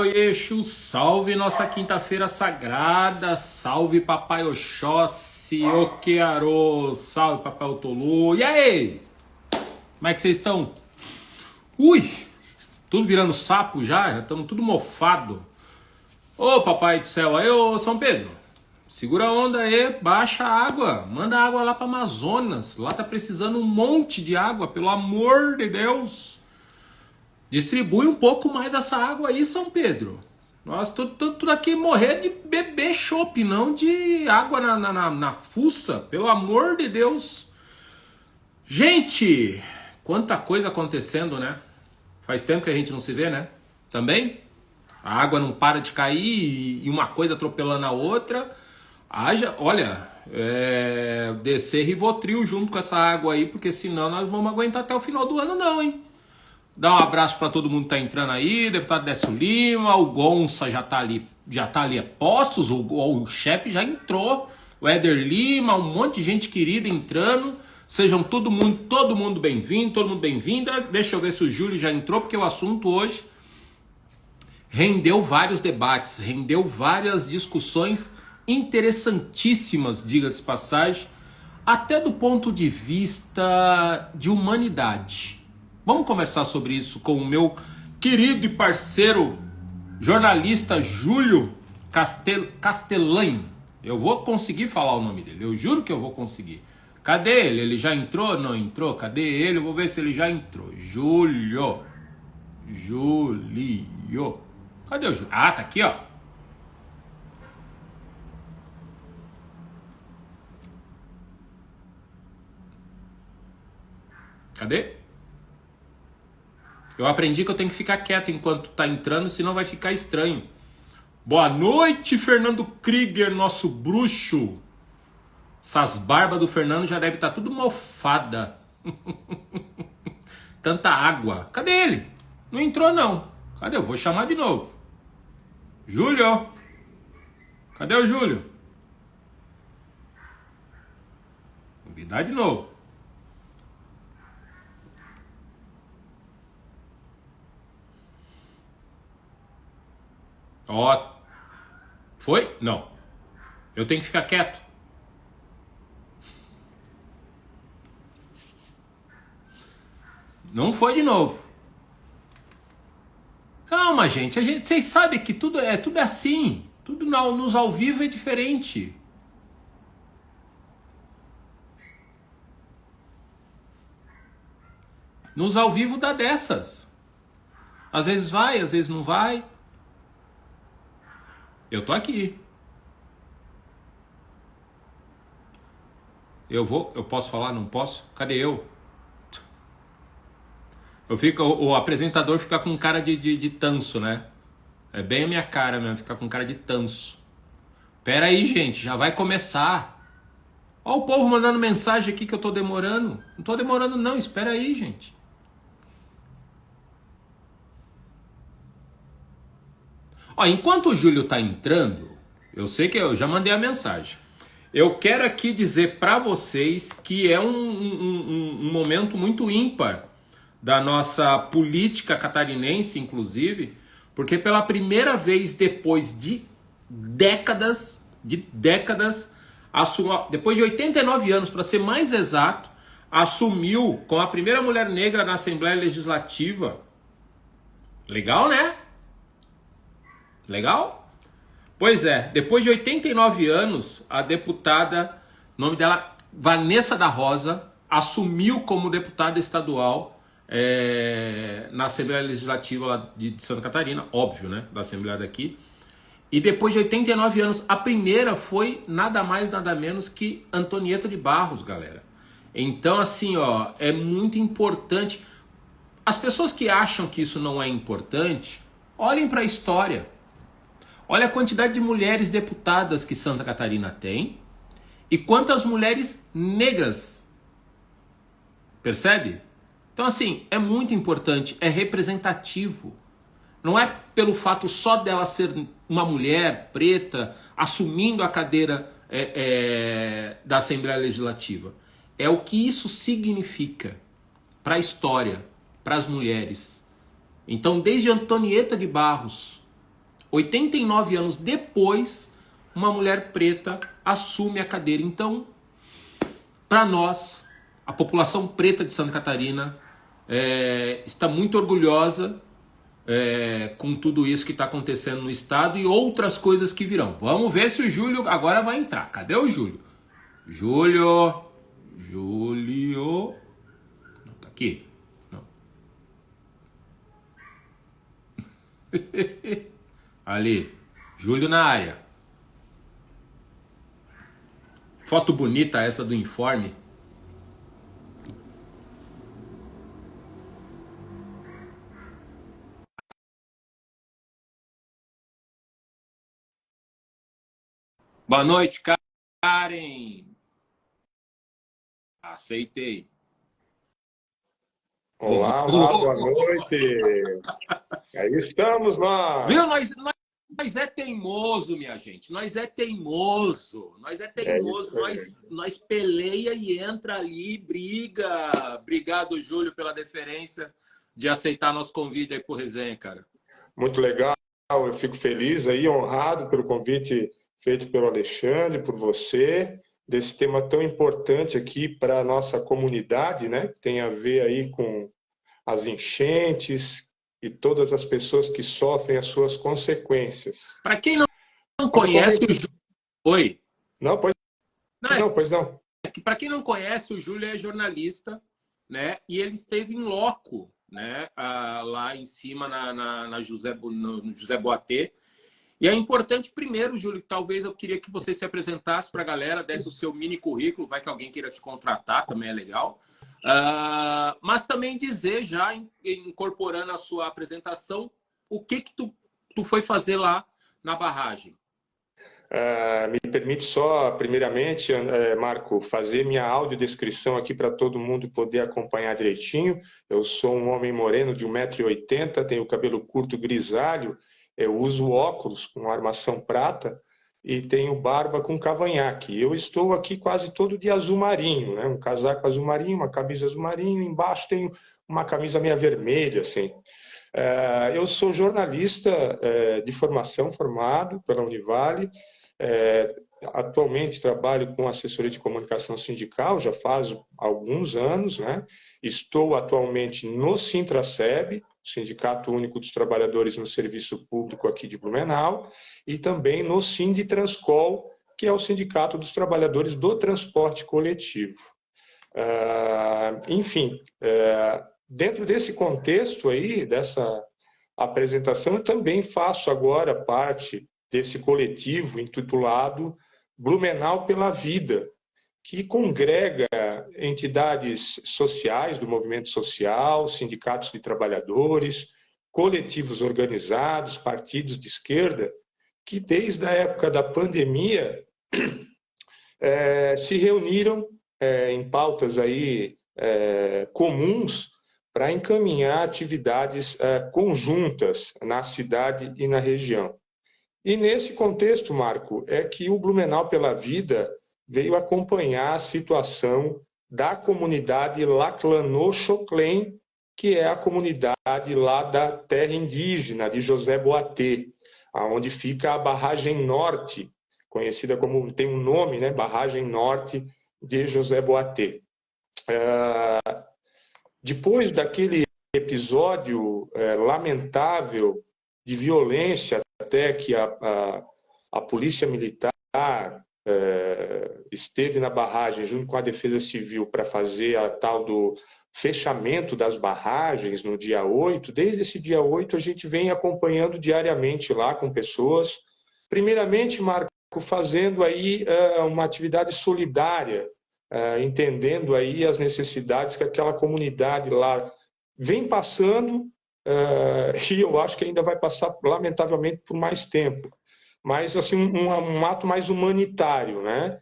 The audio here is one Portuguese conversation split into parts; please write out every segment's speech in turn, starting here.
Eixo, salve nossa quinta-feira sagrada, salve Papai Oxóssi, Okearô, salve Papai Otolô. E aí? Como é que vocês estão? Ui, tudo virando sapo já estamos tudo mofado. Ô Papai do céu, aí ô São Pedro, segura a onda aí, baixa a água, manda água lá para Amazonas, lá tá precisando um monte de água, pelo amor de Deus. Distribui um pouco mais dessa água aí, São Pedro. Nós tudo aqui morrer de beber chopp, não de água na fuça. Pelo amor de Deus. Gente, quanta coisa acontecendo, né? Faz tempo que a gente não se vê, né? Também? A água não para de cair e uma coisa atropelando a outra. Olha, descer Rivotril junto com essa água aí, porque senão nós vamos aguentar até o final do ano não, hein? Dá um abraço para todo mundo que tá entrando aí, deputado Décio Lima, o Gonça já tá ali a postos, o chefe já entrou, o Éder Lima, um monte de gente querida entrando. Sejam todo mundo bem-vindo, todo mundo bem-vinda. Deixa eu ver se o Júlio já entrou, porque o assunto hoje rendeu vários debates, rendeu várias discussões interessantíssimas, diga-se de passagem, até do ponto de vista de humanidade. Vamos conversar sobre isso com o meu querido e parceiro jornalista Júlio Castellan. Eu vou conseguir falar o nome dele, eu juro que eu vou conseguir. Cadê ele? Ele já entrou? Não entrou? Cadê ele? Eu vou ver se ele já entrou. Júlio. Cadê o Júlio? Ah, tá aqui, ó. Cadê? Eu aprendi que eu tenho que ficar quieto enquanto tá entrando, senão vai ficar estranho. Boa noite, Fernando Krieger, nosso bruxo. Essas barbas do Fernando já deve estar tudo mofada. Tanta água. Cadê ele? Não entrou, não. Cadê? Eu vou chamar de novo. Júlio. Cadê o Júlio? Vou me dar de novo. Ó, foi? Não. Eu tenho que ficar quieto. Não foi de novo. Calma, gente. Vocês sabem que tudo é assim. Tudo nos ao vivo é diferente. Nos ao vivo dá dessas. Às vezes vai, às vezes não vai. Eu tô aqui. Eu posso falar? Não posso? Cadê eu? O apresentador fica com cara de tanso, né? É bem a minha cara mesmo, ficar com cara de tanso. Pera aí, gente, já vai começar. Ó o povo mandando mensagem aqui que eu tô demorando. Não tô demorando não, espera aí, gente. Ó, enquanto o Júlio tá entrando, eu sei que eu já mandei a mensagem. Eu quero aqui dizer para vocês que é um momento muito ímpar da nossa política catarinense, inclusive, porque pela primeira vez depois de décadas, depois de 89 anos, para ser mais exato, assumiu com a primeira mulher negra na Assembleia Legislativa. Legal, né? Legal? Pois é, depois de 89 anos, a deputada, nome dela Vanessa da Rosa, assumiu como deputada estadual na Assembleia Legislativa lá de Santa Catarina, óbvio, né? Da Assembleia daqui. E depois de 89 anos, a primeira foi nada mais, nada menos que Antonieta de Barros, galera. Então, assim, ó, é muito importante. As pessoas que acham que isso não é importante, olhem para a história. Olha a quantidade de mulheres deputadas que Santa Catarina tem e quantas mulheres negras. Percebe? Então, assim, é muito importante, é representativo. Não é pelo fato só dela ser uma mulher preta assumindo a cadeira da Assembleia Legislativa. É o que isso significa para a história, para as mulheres. Então, desde Antonieta de Barros, 89 anos depois, uma mulher preta assume a cadeira. Então, para nós, a população preta de Santa Catarina está muito orgulhosa com tudo isso que está acontecendo no estado e outras coisas que virão. Vamos ver se o Júlio agora vai entrar. Cadê o Júlio? Júlio. Não, tá aqui. Não. Ali. Júlio na área. Foto bonita essa do informe. Boa noite, Karen. Aceitei. Olá, olá, boa noite. Aí estamos Viu? nós. Nós é teimoso, minha gente. Nós é teimoso. Nós é teimoso. Isso aí. Nós peleia e entra ali, briga. Obrigado, Júlio, pela deferência de aceitar nosso convite aí por resenha, cara. Muito legal. Eu fico feliz aí, honrado pelo convite feito pelo Alexandre, por você, desse tema tão importante aqui para a nossa comunidade, né? Que tem a ver aí com as enchentes e todas as pessoas que sofrem as suas consequências. Para quem não Como conhece o Júlio... Oi. Não, pois não. Para quem não conhece, o Júlio é jornalista, né? E ele esteve em loco, né? Lá em cima no José Boatê. E é importante, primeiro, Júlio, talvez eu queria que você se apresentasse para a galera, desse o seu mini currículo, vai que alguém queira te contratar, também é legal. Mas também dizer, já incorporando a sua apresentação, o que tu foi fazer lá na barragem? Me permite só, primeiramente, Marco, fazer minha audiodescrição aqui para todo mundo poder acompanhar direitinho. Eu sou um homem moreno de 1,80 m, tenho cabelo curto grisalho, eu uso óculos com armação prata e tenho barba com cavanhaque. Eu estou aqui quase todo de azul marinho, né? Um casaco azul marinho, uma camisa azul marinho, embaixo tenho uma camisa meio vermelha, assim. Eu sou jornalista de formação, formado pela Univale. Atualmente trabalho com assessoria de comunicação sindical, já faz alguns anos, né? Estou atualmente no Sintraceb, Sindicato Único dos Trabalhadores no Serviço Público aqui de Blumenau, e também no Sinditranscol, que é o Sindicato dos Trabalhadores do Transporte Coletivo. Enfim, dentro desse contexto aí, dessa apresentação, eu também faço agora parte desse coletivo intitulado Blumenau pela Vida, que congrega entidades sociais do movimento social, sindicatos de trabalhadores, coletivos organizados, partidos de esquerda, que desde a época da pandemia se reuniram em pautas aí comuns para encaminhar atividades conjuntas na cidade e na região. E nesse contexto, Marco, é que o Blumenau pela Vida veio acompanhar a situação da comunidade Laclanô-Choclen, que é a comunidade lá da terra indígena de José Boatê, onde fica a Barragem Norte, conhecida como, tem um nome, né? Barragem Norte de José Boatê. Depois daquele episódio lamentável de violência, até que a polícia militar esteve na barragem junto com a Defesa Civil para fazer a tal do fechamento das barragens no dia 8, desde esse dia 8 a gente vem acompanhando diariamente lá com pessoas, primeiramente, Marco, fazendo aí uma atividade solidária, entendendo aí as necessidades que aquela comunidade lá vem passando, e eu acho que ainda vai passar, lamentavelmente, por mais tempo. Mas, assim, um ato mais humanitário, né?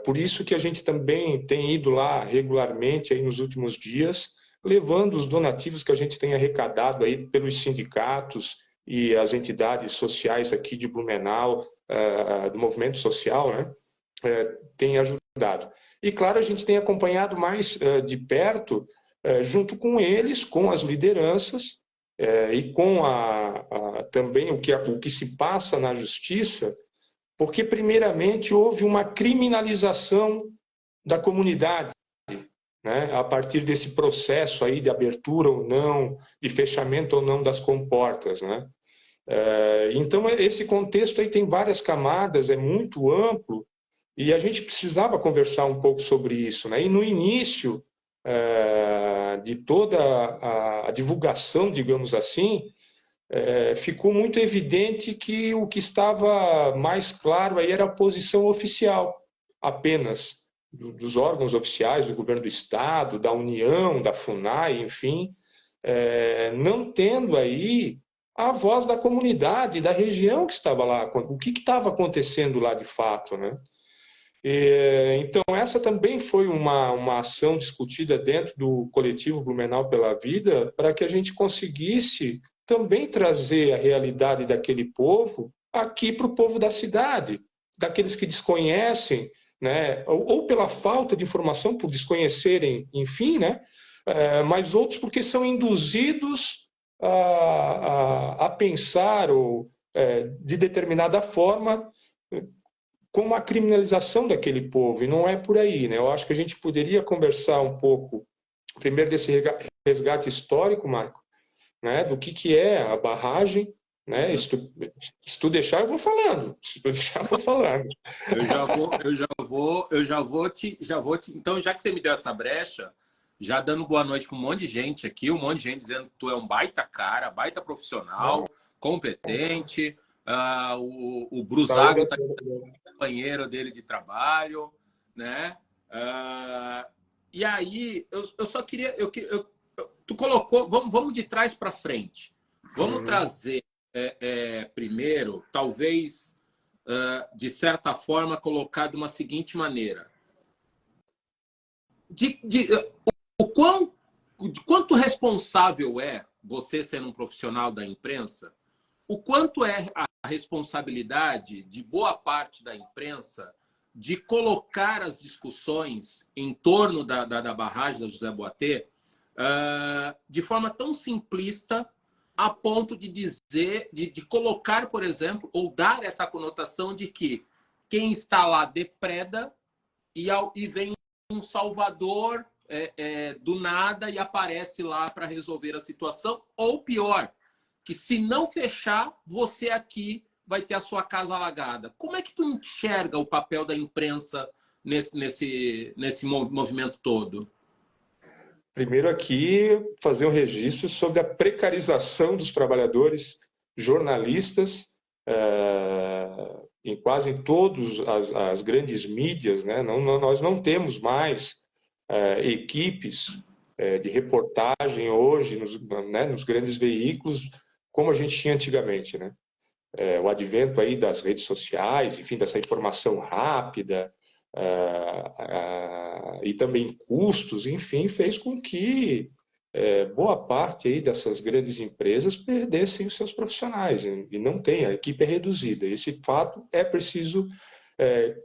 Por isso que a gente também tem ido lá regularmente aí nos últimos dias, levando os donativos que a gente tem arrecadado aí pelos sindicatos e as entidades sociais aqui de Blumenau, do movimento social, né? Tem ajudado. E, claro, a gente tem acompanhado mais de perto, junto com eles, com as lideranças, e com também o que se passa na justiça, porque, primeiramente, houve uma criminalização da comunidade, né, a partir desse processo aí de abertura ou não, de fechamento ou não das comportas, né? Então, esse contexto aí tem várias camadas, é muito amplo, e a gente precisava conversar um pouco sobre isso, né? E no início de toda a divulgação, digamos assim, ficou muito evidente que o que estava mais claro aí era a posição oficial, apenas, dos órgãos oficiais, do governo do Estado, da União, da FUNAI, enfim, não tendo aí a voz da comunidade, da região que estava lá, o que estava acontecendo lá de fato, né? Então, essa também foi uma ação discutida dentro do coletivo Blumenau pela Vida, para que a gente conseguisse também trazer a realidade daquele povo aqui para o povo da cidade, daqueles que desconhecem, né? Ou pela falta de informação, por desconhecerem, enfim, né? Mas outros porque são induzidos a pensar ou, de determinada forma, como a criminalização daquele povo, e não é por aí, né? Eu acho que a gente poderia conversar um pouco, primeiro, desse resgate histórico, Marco, né? Do que é a barragem, né? Se tu deixar, eu vou falando. Se tu deixar, eu vou falando. Já vou te. Então, já que você me deu essa brecha, já dando boa noite para um monte de gente aqui, um monte de gente dizendo que tu é um baita cara, baita profissional, competente. O Brusago está companheiro dele de trabalho, né? E aí, eu só queria... tu colocou... Vamos de trás para frente. Vamos trazer, primeiro, talvez, de certa forma, colocar de uma seguinte maneira. O quanto responsável é você sendo um profissional da imprensa, o quanto é a responsabilidade de boa parte da imprensa de colocar as discussões em torno da barragem da José Boatê de forma tão simplista a ponto de dizer, de colocar, por exemplo, ou dar essa conotação de que quem está lá depreda e vem um salvador do nada e aparece lá para resolver a situação, ou pior, que se não fechar, você aqui vai ter a sua casa alagada. Como é que tu enxerga o papel da imprensa nesse movimento todo? Primeiro aqui, fazer um registro sobre a precarização dos trabalhadores jornalistas em quase todas as grandes mídias, né? Nós não temos mais equipes de reportagem hoje nos grandes veículos como a gente tinha antigamente, né? O advento aí das redes sociais, enfim, dessa informação rápida e também custos, enfim, fez com que boa parte aí dessas grandes empresas perdessem os seus profissionais, e não tem, a equipe é reduzida. Esse fato é preciso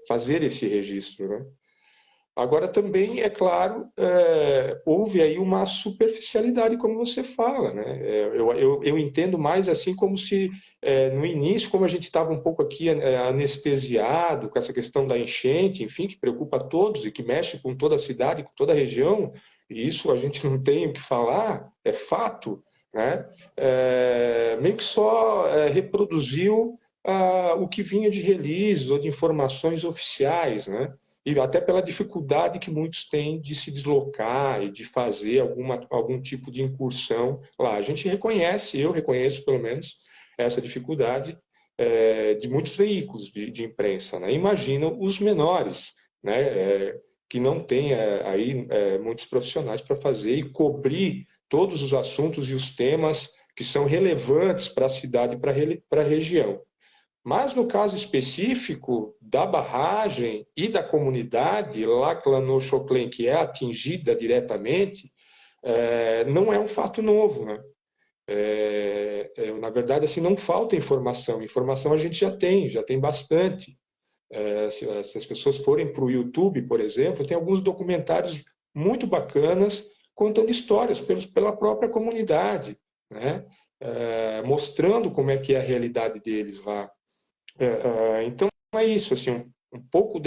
fazer esse registro, né? Agora, também, é claro, houve aí uma superficialidade, como você fala, né? Eu entendo mais assim como se, no início, como a gente estava um pouco aqui anestesiado com essa questão da enchente, enfim, que preocupa todos e que mexe com toda a cidade, com toda a região, e isso a gente não tem o que falar, é fato, né? Meio que só reproduziu o que vinha de releases ou de informações oficiais, né? E até pela dificuldade que muitos têm de se deslocar e de fazer algum tipo de incursão lá. A gente reconhece, eu reconheço pelo menos, essa dificuldade de muitos veículos de imprensa, né? Imagina os menores, né? Que não têm aí muitos profissionais para fazer e cobrir todos os assuntos e os temas que são relevantes para a cidade e para a região. Mas no caso específico da barragem e da comunidade, Laclano-Choclen, que é atingida diretamente, não é um fato novo, né? Na verdade, assim, não falta informação. Informação a gente já tem bastante. Se as pessoas forem para o YouTube, por exemplo, tem alguns documentários muito bacanas contando histórias pela própria comunidade, né? Mostrando como é que é a realidade deles lá. Então, é isso, assim, um pouco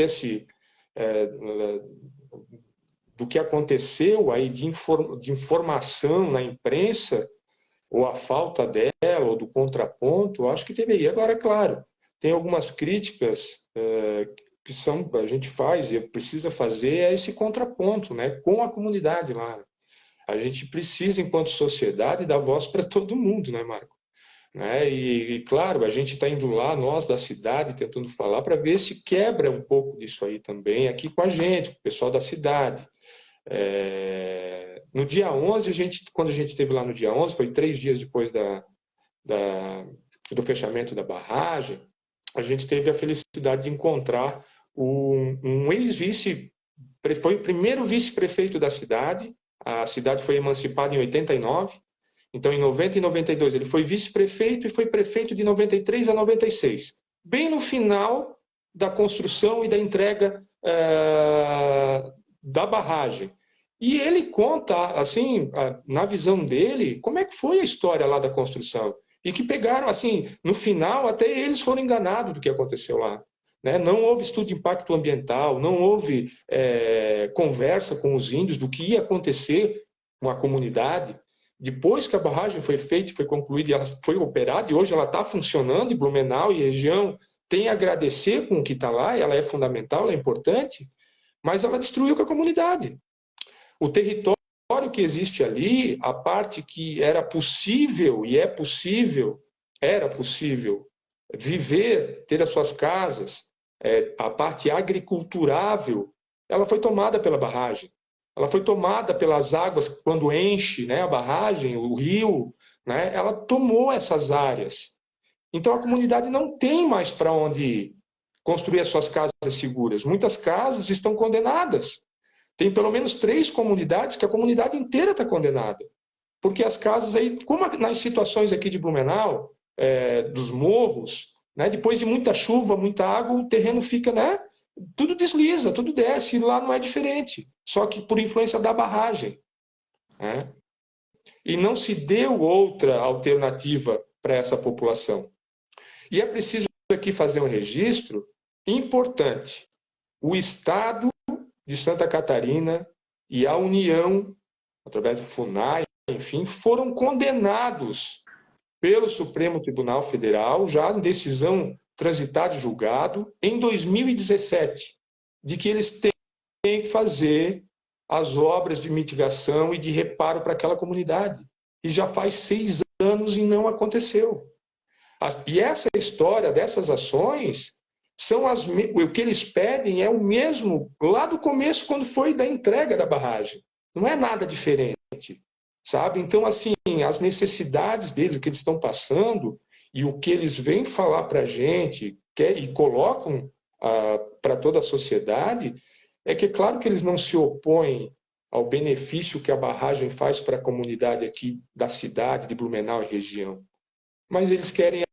do que aconteceu aí de informação na imprensa, ou a falta dela, ou do contraponto, eu acho que deveria. Agora, é claro, tem algumas críticas que a gente faz e precisa fazer esse contraponto, né, com a comunidade lá. A gente precisa, enquanto sociedade, dar voz para todo mundo, né, Marco? Né? Claro, a gente está indo lá, nós da cidade, tentando falar para ver se quebra um pouco disso aí também aqui com a gente, com o pessoal da cidade. No dia 11, quando a gente esteve lá no dia 11, foi 3 dias depois do fechamento da barragem, a gente teve a felicidade de encontrar um ex-vice, foi o primeiro vice-prefeito da cidade. A cidade foi emancipada em 89, então em 90 e 92 ele foi vice-prefeito e foi prefeito de 93 a 96, bem no final da construção e da entrega da barragem. E ele conta, assim, na visão dele, como é que foi a história lá da construção. E que pegaram, assim, no final, até eles foram enganados do que aconteceu lá. Né? Não houve estudo de impacto ambiental, não houve conversa com os índios do que ia acontecer com a comunidade. Depois que a barragem foi feita, foi concluída e ela foi operada, e hoje ela está funcionando, e Blumenau e região tem a agradecer com o que está lá, ela é fundamental, ela é importante, mas ela destruiu com a comunidade. O território que existe ali, a parte que era possível e era possível viver, ter as suas casas, a parte agriculturável, ela foi tomada pela barragem. Ela foi tomada pelas águas quando enche, né, a barragem, o rio, né, ela tomou essas áreas. Então a comunidade não tem mais para onde ir construir as suas casas seguras. Muitas casas estão condenadas. Tem pelo menos 3 comunidades que a comunidade inteira está condenada. Porque as casas aí, como nas situações aqui de Blumenau, dos morros, né, depois de muita chuva, muita água, o terreno fica, né, tudo desliza, tudo desce, e lá não é diferente. Só que por influência da barragem. Né? E não se deu outra alternativa para essa população. E é preciso aqui fazer um registro importante. O Estado de Santa Catarina e a União, através do FUNAI, enfim, foram condenados pelo Supremo Tribunal Federal, já em decisão transitada e julgado, em 2017, de que eles têm que fazer as obras de mitigação e de reparo para aquela comunidade. E já faz 6 anos e não aconteceu. E essa história dessas ações o que eles pedem é o mesmo lá do começo, quando foi da entrega da barragem. Não é nada diferente, sabe? Então, assim, as necessidades deles, o que eles estão passando e o que eles vêm falar para a gente e colocam para toda a sociedade, é que é claro que eles não se opõem ao benefício que a barragem faz para a comunidade aqui da cidade, de Blumenau e região. Mas eles querem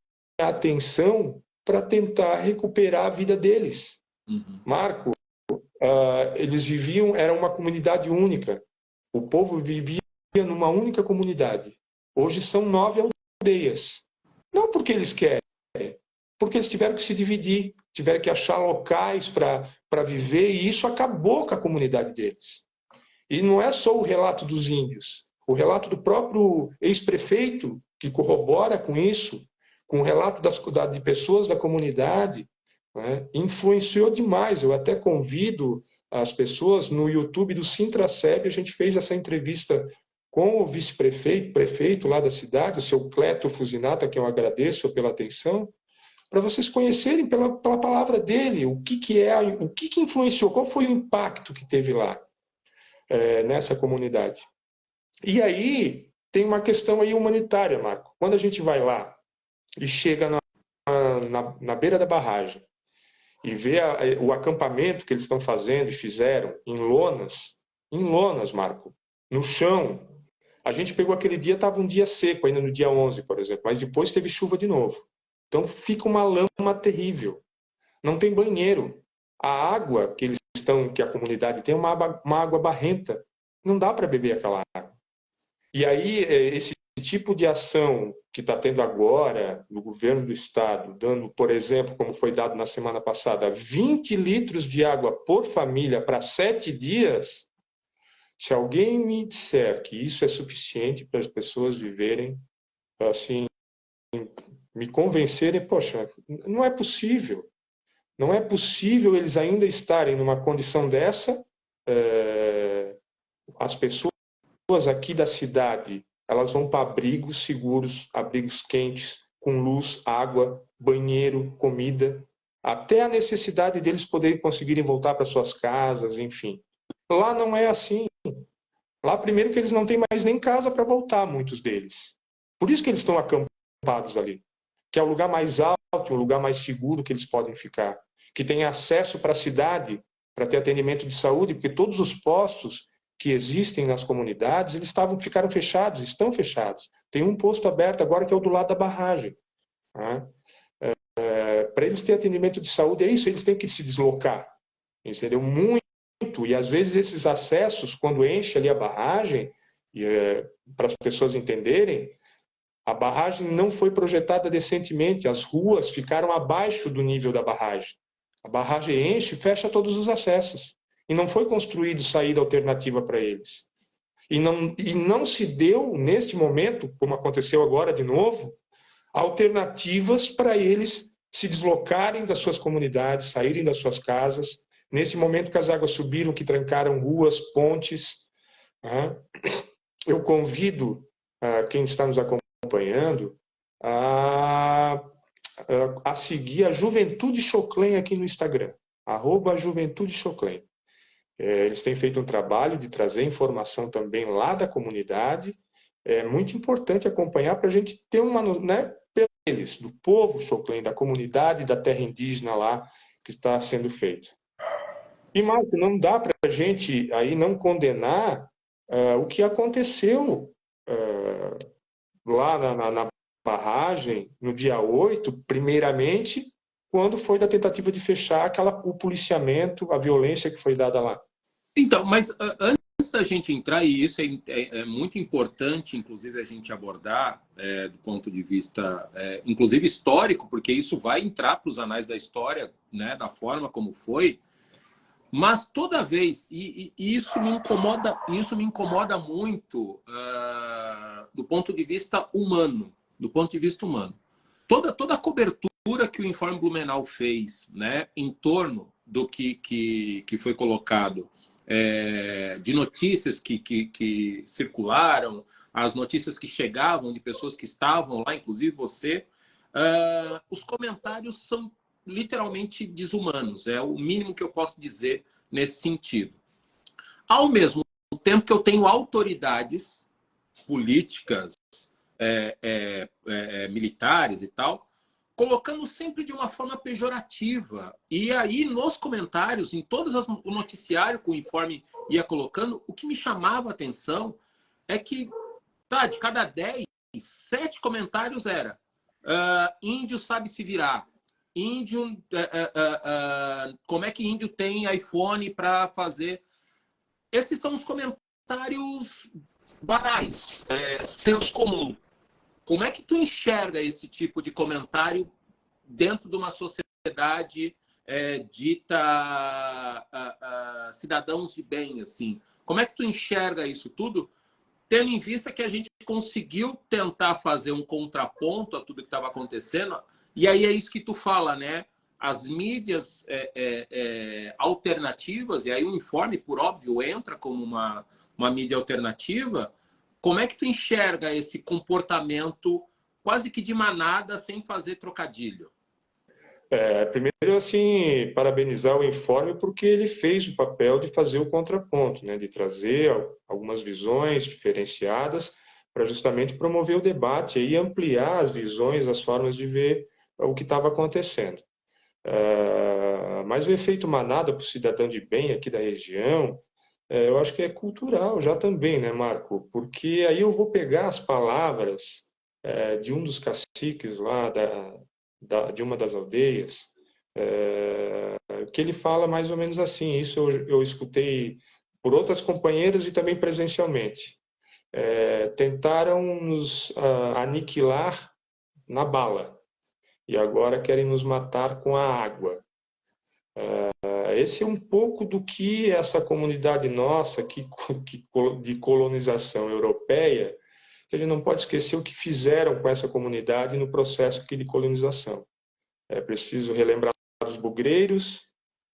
a atenção para tentar recuperar a vida deles. Uhum. Marco, eles viviam, era uma comunidade única. O povo vivia numa única comunidade. Hoje são 9 aldeias. Não porque eles querem, porque eles tiveram que se dividir, tiveram que achar locais para viver, e isso acabou com a comunidade deles. E não é só o relato dos índios. O relato do próprio ex-prefeito, que corrobora com isso, com o relato de pessoas da comunidade, né, influenciou demais. Eu até convido as pessoas no YouTube do Sintraceb, a gente fez essa entrevista com o vice-prefeito lá da cidade, o seu Cleto Fuzinata, que eu agradeço pela atenção, para vocês conhecerem pela palavra dele o que influenciou, qual foi o impacto que teve lá nessa comunidade. E aí tem uma questão aí humanitária, Marco. Quando a gente vai lá e chega na beira da barragem e vê o acampamento que eles estão fazendo e fizeram em lonas, Marco, no chão. A gente pegou aquele dia, estava um dia seco, ainda no dia 11, por exemplo, mas depois teve chuva de novo. Então fica uma lama terrível. Não tem banheiro. A água que a comunidade tem é uma água barrenta. Não dá para beber aquela água. E aí, esses tipo de ação que está tendo agora no governo do estado, dando, por exemplo, como foi dado na semana passada, 20 litros de água por família para 7 dias, se alguém me disser que isso é suficiente para as pessoas viverem, assim, me convencerem, poxa, não é possível. Não é possível eles ainda estarem numa condição dessa. As pessoas aqui da cidade, elas vão para abrigos seguros, abrigos quentes, com luz, água, banheiro, comida, até a necessidade deles poderem conseguirem voltar para suas casas, enfim. Lá não é assim. Lá, primeiro, que eles não têm mais nem casa para voltar, muitos deles. Por isso que eles estão acampados ali, que é o lugar mais alto, o lugar mais seguro que eles podem ficar, que tem acesso para a cidade, para ter atendimento de saúde, porque todos os postos que existem nas comunidades, eles ficaram fechados, estão fechados. Tem um posto aberto agora que é o do lado da barragem. Né? Para eles terem atendimento de saúde, é isso, eles têm que se deslocar. Entendeu? Muito. E às vezes esses acessos, quando enche ali a barragem, para as pessoas entenderem, a barragem não foi projetada decentemente, as ruas ficaram abaixo do nível da barragem. A barragem enche e fecha todos os acessos. E não foi construído saída alternativa para eles. E não se deu, neste momento, como aconteceu agora de novo, alternativas para eles se deslocarem das suas comunidades, saírem das suas casas. Nesse momento que as águas subiram, que trancaram ruas, pontes. Eu convido quem está nos acompanhando a seguir a Juventude Choclen aqui no Instagram, @JuventudeChoclen. Eles têm feito um trabalho de trazer informação também lá da comunidade. É muito importante acompanhar para a gente ter uma, né, pelos, do povo Choclen, da comunidade, da terra indígena lá que está sendo feito. E, Marco, não dá para a gente aí não condenar o que aconteceu lá na barragem, no dia 8, primeiramente, quando foi da tentativa de fechar o policiamento, a violência que foi dada lá. Então, mas antes da gente entrar, e isso é muito importante, inclusive, a gente abordar do ponto de vista, inclusive, histórico, porque isso vai entrar para os anais da história, né, da forma como foi, mas toda vez, e isso me incomoda muito do ponto de vista humano, Toda a cobertura que o Informe Blumenau fez, né, em torno do que foi colocado, de notícias que circularam, as notícias que chegavam de pessoas que estavam lá, inclusive você, os comentários são literalmente desumanos. É o mínimo que eu posso dizer nesse sentido. Ao mesmo tempo que eu tenho autoridades políticas, militares e tal, colocando sempre de uma forma pejorativa. E aí, nos comentários, em todas o noticiário que o Informe ia colocando, o que me chamava a atenção é que, de cada 10, 7 comentários era índio sabe se virar. Índio, como é que índio tem iPhone para fazer? Esses são os comentários banais, senso comum. Como é que tu enxerga esse tipo de comentário dentro de uma sociedade dita cidadãos de bem, assim? Como é que tu enxerga isso tudo, tendo em vista que a gente conseguiu tentar fazer um contraponto a tudo que estava acontecendo? E aí é isso que tu fala, né? As mídias alternativas, e aí o Informe, por óbvio, entra como uma mídia alternativa. Como é que tu enxerga esse comportamento quase que de manada, sem fazer trocadilho? Primeiro, assim, parabenizar o Informe porque ele fez o papel de fazer o contraponto, né, de trazer algumas visões diferenciadas para justamente promover o debate e ampliar as visões, as formas de ver o que estava acontecendo. Mas o efeito manada para o cidadão de bem aqui da região, eu acho que é cultural já também, né, Marco? Porque aí eu vou pegar as palavras de um dos caciques lá de uma das aldeias, que ele fala mais ou menos assim. Isso eu escutei por outras companheiras e também presencialmente. tentaram nos aniquilar na bala e agora querem nos matar com a água. Esse é um pouco do que essa comunidade nossa de colonização europeia, que a gente não pode esquecer o que fizeram com essa comunidade no processo aqui de colonização. É preciso relembrar os bugreiros,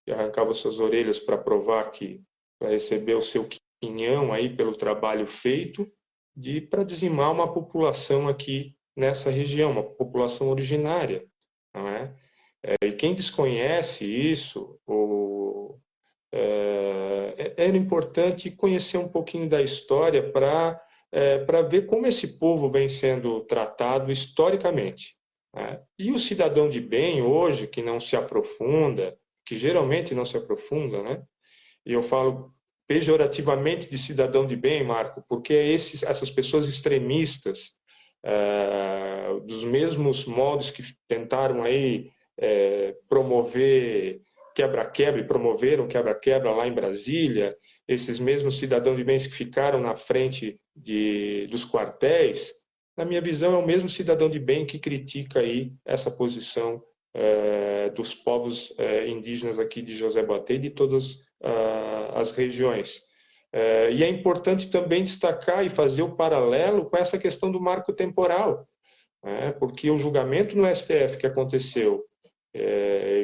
que arrancavam suas orelhas para provar que, para receber o seu quinhão aí pelo trabalho feito, para dizimar uma população aqui nessa região, uma população originária, não é? E quem desconhece isso, era importante conhecer um pouquinho da história para ver como esse povo vem sendo tratado historicamente, né? E o cidadão de bem hoje, que não se aprofunda, que geralmente não se aprofunda, né? E eu falo pejorativamente de cidadão de bem, Marco, porque essas pessoas extremistas, dos mesmos modos que tentaram aí promover quebra-quebra e promoveram quebra-quebra lá em Brasília, esses mesmos cidadãos de bem que ficaram na frente dos quartéis, na minha visão é o mesmo cidadão de bem que critica aí essa posição dos povos indígenas aqui de José Boatê e de todas as regiões. E é importante também destacar e fazer o paralelo com essa questão do marco temporal, né? Porque o julgamento no STF que aconteceu,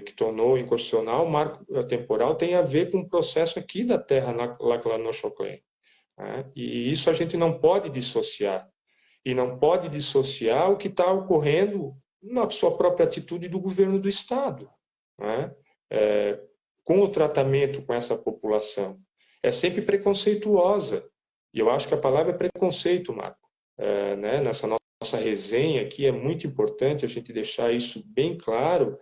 que tornou inconstitucional, o marco temporal tem a ver com o processo aqui da terra Laclanochoclen, né? E isso a gente não pode dissociar. E não pode dissociar o que está ocorrendo na sua própria atitude do governo do Estado, né? Com o tratamento com essa população. É sempre preconceituosa. E eu acho que a palavra é preconceito, Marco. Né? Nessa nossa resenha aqui é muito importante a gente deixar isso bem claro,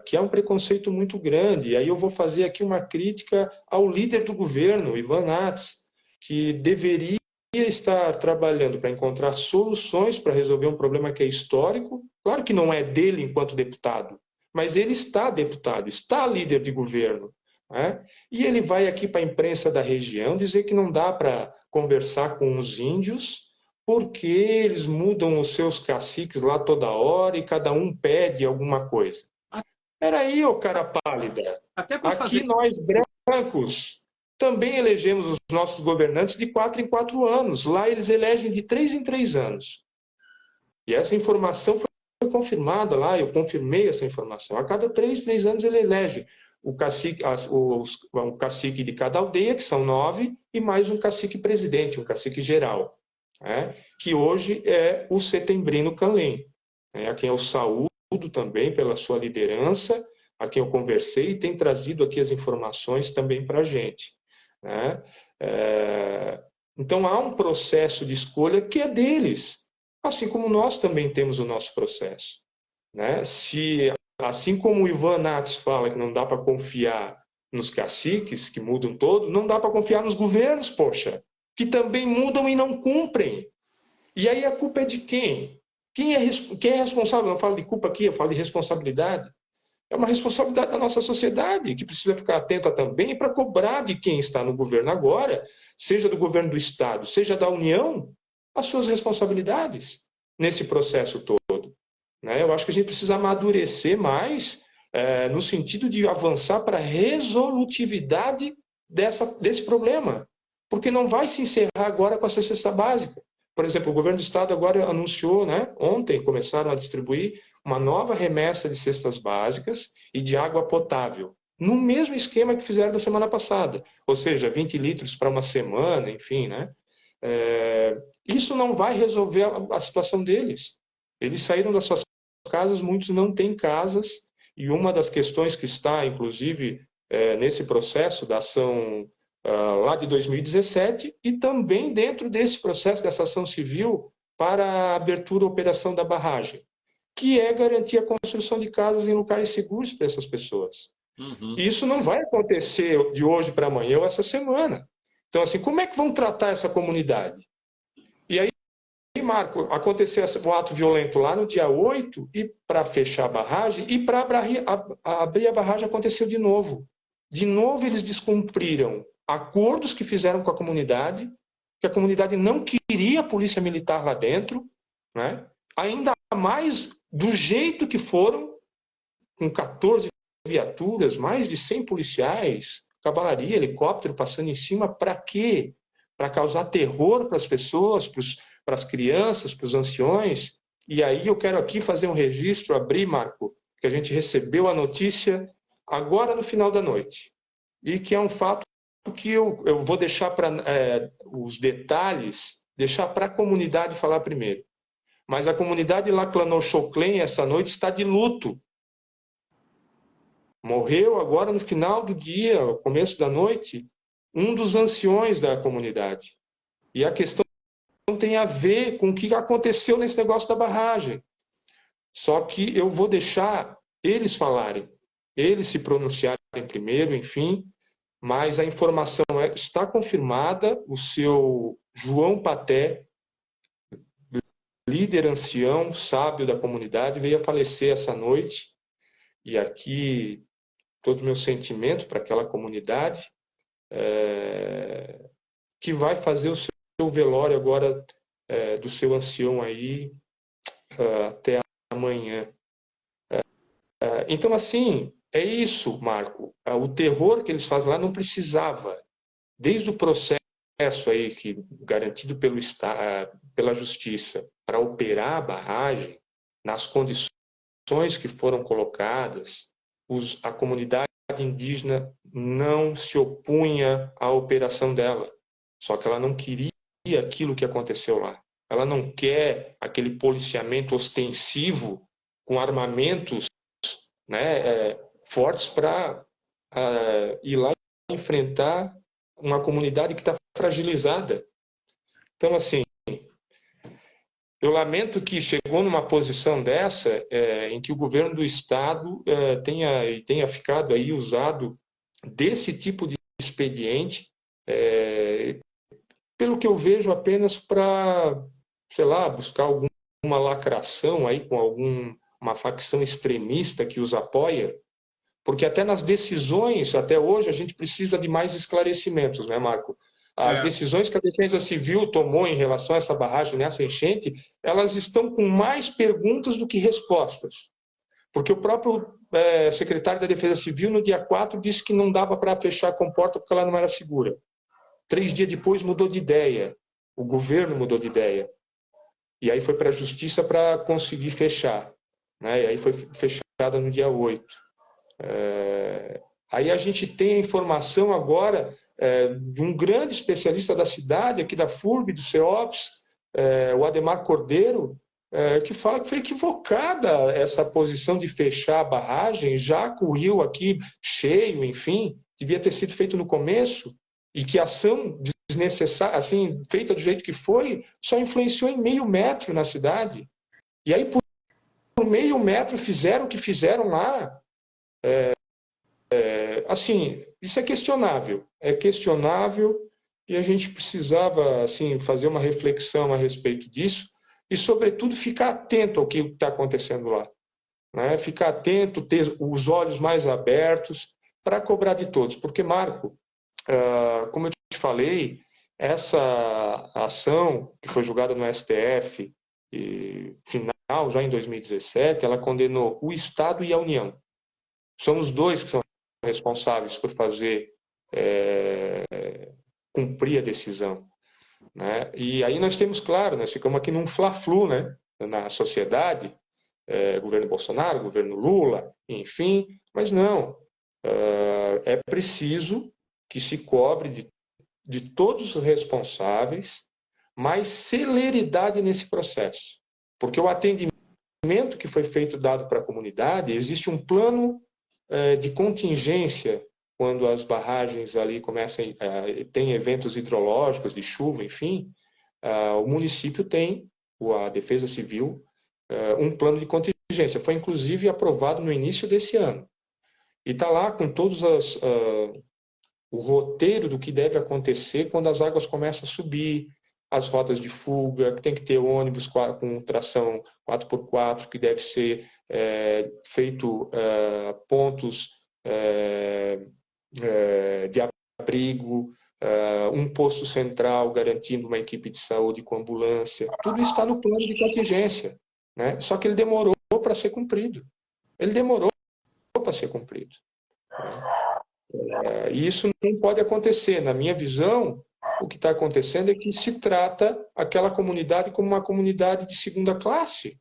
que é um preconceito muito grande. E aí eu vou fazer aqui uma crítica ao líder do governo, Ivan Nats, que deveria estar trabalhando para encontrar soluções para resolver um problema que é histórico. Claro que não é dele enquanto deputado, mas ele está deputado, está líder de governo, né? E ele vai aqui para a imprensa da região dizer que não dá para conversar com os índios porque eles mudam os seus caciques lá toda hora e cada um pede alguma coisa. Peraí, ô cara pálida, aqui nós brancos também elegemos os nossos governantes de 4 em 4 anos. Lá eles elegem de 3 em 3 anos. E essa informação foi confirmada lá, eu confirmei essa informação. A cada 3 anos ele elege o cacique de cada aldeia, que são 9, e mais um cacique presidente, um cacique geral, né? Que hoje é o Setembrino Canlém, né? A quem eu saúdo também pela sua liderança, a quem eu conversei e tem trazido aqui as informações também para a gente, né? Então há um processo de escolha que é deles, assim como nós também temos o nosso processo, né? Assim como o Ivan Nats fala que não dá para confiar nos caciques, que mudam todo, não dá para confiar nos governos, poxa, que também mudam e não cumprem. E aí a culpa é de quem? Quem é responsável? Eu não falo de culpa aqui, eu falo de responsabilidade. É uma responsabilidade da nossa sociedade, que precisa ficar atenta também para cobrar de quem está no governo agora, seja do governo do Estado, seja da União, as suas responsabilidades nesse processo todo, né? Eu acho que a gente precisa amadurecer mais, no sentido de avançar para a resolutividade desse problema, porque não vai se encerrar agora com essa cesta básica. Por exemplo, o governo do Estado agora anunciou, né, ontem começaram a distribuir uma nova remessa de cestas básicas e de água potável, no mesmo esquema que fizeram da semana passada, ou seja, 20 litros para uma semana, enfim, né? Isso não vai resolver a situação deles. Eles saíram das suas casas, muitos não têm casas, e uma das questões que está, inclusive, nesse processo da ação lá de 2017, e também dentro desse processo dessa ação civil para a abertura e operação da barragem, que é garantir a construção de casas em lugares seguros para essas pessoas. Uhum. E isso não vai acontecer de hoje para amanhã ou essa semana. Então, assim, como é que vão tratar essa comunidade? E aí, Marco, aconteceu o ato violento lá no dia 8, e para fechar a barragem, e para abrir a barragem aconteceu de novo. De novo, eles descumpriram acordos que fizeram com a comunidade, que a comunidade não queria a polícia militar lá dentro, né? Ainda mais do jeito que foram, com 14 viaturas, mais de 100 policiais, cavalaria, helicóptero passando em cima, para quê? Para causar terror para as pessoas, para as crianças, para os anciões. E aí eu quero aqui fazer um registro, abrir, Marco, que a gente recebeu a notícia agora no final da noite, e que é um fato que eu vou deixar para os detalhes, deixar para a comunidade falar primeiro. Mas a comunidade Laclanau-Choclen, essa noite, está de luto. Morreu agora no final do dia, no começo da noite, um dos anciões da comunidade. E a questão tem a ver com o que aconteceu nesse negócio da barragem. Só que eu vou deixar eles falarem, eles se pronunciarem primeiro, enfim, mas a informação está confirmada. O seu João Paté, líder ancião, sábio da comunidade, veio a falecer essa noite. E aqui todo o meu sentimento para aquela comunidade, que vai fazer o seu velório agora do seu ancião aí até amanhã. Então, assim, é isso, Marco. O terror que eles fazem lá não precisava. Desde o processo aí garantido pela Justiça para operar a barragem, nas condições que foram colocadas, a comunidade indígena não se opunha à operação dela. Só que ela não queria aquilo que aconteceu lá. Ela não quer aquele policiamento ostensivo com armamentos, né, fortes para ir lá e enfrentar uma comunidade que está fragilizada. Então, assim, eu lamento que chegou numa posição dessa, em que o governo do Estado tenha ficado aí usado desse tipo de expediente, pelo que eu vejo apenas para, sei lá, buscar alguma lacração aí com uma facção extremista que os apoia, porque até nas decisões, até hoje, a gente precisa de mais esclarecimentos, né, Marco? As decisões que a Defesa Civil tomou em relação a essa barragem, nessa enchente, elas estão com mais perguntas do que respostas. Porque o próprio secretário da Defesa Civil, no dia 4, disse que não dava para fechar a comporta porque ela não era segura. 3 dias depois mudou de ideia. O governo mudou de ideia. E aí foi para a Justiça para conseguir fechar. Né? E aí foi fechada no dia 8. Aí a gente tem a informação agora de um grande especialista da cidade, aqui da FURB, do CEOPS, o Ademar Cordeiro, que fala que foi equivocada essa posição de fechar a barragem, já com o rio aqui cheio, enfim, devia ter sido feito no começo, e que a ação desnecessária, assim, feita do jeito que foi, só influenciou em meio metro na cidade. E aí, por meio metro, fizeram o que fizeram lá. Assim, isso é questionável. É questionável e a gente precisava, assim, fazer uma reflexão a respeito disso e, sobretudo, ficar atento ao que está acontecendo lá. Né? Ficar atento, ter os olhos mais abertos para cobrar de todos. Porque, Marco, como eu te falei, essa ação que foi julgada no STF, final, já em 2017, ela condenou o Estado e a União. São os dois que são responsáveis por fazer cumprir a decisão. Né? E aí nós temos, claro, nós ficamos aqui num fla-flu, né? Na sociedade, governo Bolsonaro, governo Lula, enfim, mas não. É preciso que se cobre de todos os responsáveis mais celeridade nesse processo. Porque o atendimento que foi dado para a comunidade, existe um plano de contingência quando as barragens ali começam, tem eventos hidrológicos, de chuva, enfim, o município tem, a Defesa Civil, um plano de contingência. Foi, inclusive, aprovado no início desse ano. E está lá com todos o roteiro do que deve acontecer quando as águas começam a subir, as rotas de fuga, que tem que ter ônibus com tração 4x4, que deve ser feito pontos de abrigo, um posto central garantindo uma equipe de saúde com ambulância. Tudo está no plano de contingência, né? Só que ele demorou para ser cumprido. Ele demorou para ser cumprido. E isso não pode acontecer. Na minha visão, o que está acontecendo é que se trata aquela comunidade como uma comunidade de segunda classe,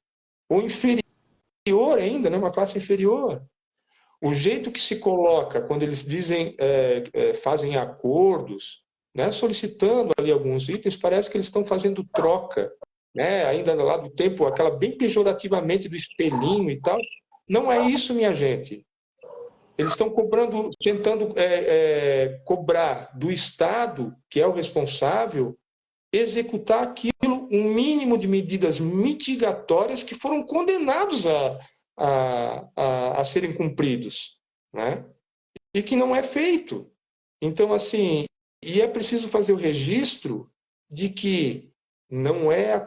ou inferior ainda, né? Uma classe inferior. O jeito que se coloca quando eles dizem, fazem acordos, né, solicitando ali alguns itens, parece que eles estão fazendo troca, né, ainda lá do tempo, aquela bem pejorativamente do espelhinho e tal. Não é isso, minha gente. Eles estão cobrando, tentando cobrar do Estado, que é o responsável, executar aquilo, um mínimo de medidas mitigatórias que foram condenados a serem cumpridos, né? E que não é feito. Então, assim, e é preciso fazer o registro de que não é a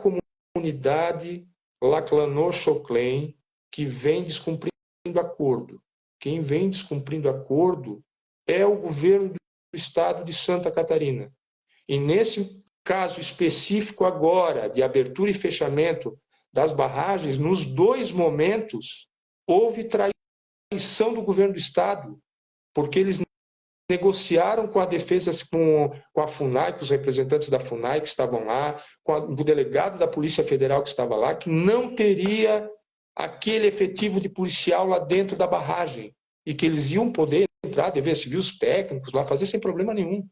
comunidade Laclanô-Choclen que vem descumprindo acordo. Quem vem descumprindo acordo é o governo do estado de Santa Catarina. E nesse caso específico agora, de abertura e fechamento das barragens, nos dois momentos, houve traição do governo do estado, porque eles negociaram com a defesa, com a FUNAI, com os representantes da FUNAI que estavam lá, com o delegado da Polícia Federal que estava lá, que não teria aquele efetivo de policial lá dentro da barragem e que eles iam poder entrar, dever civil, os técnicos lá, fazer sem problema nenhum.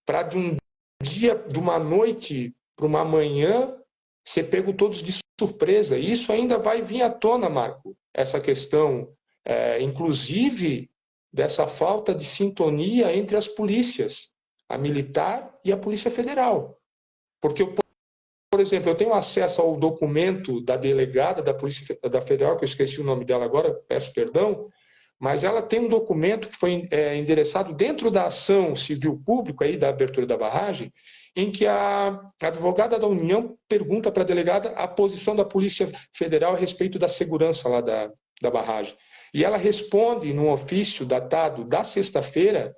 Para de um dia, de uma noite para uma manhã, ser pego todos de surpresa. E isso ainda vai vir à tona, Marco, essa questão, inclusive, dessa falta de sintonia entre as polícias, a militar e a Polícia Federal. Porque, por exemplo, eu tenho acesso ao documento da delegada da Polícia Federal, que eu esqueci o nome dela agora, peço perdão, mas ela tem um documento que foi endereçado dentro da ação civil pública, aí, da abertura da barragem, em que a advogada da União pergunta para a delegada a posição da Polícia Federal a respeito da segurança lá da barragem. E ela responde num ofício datado da sexta-feira,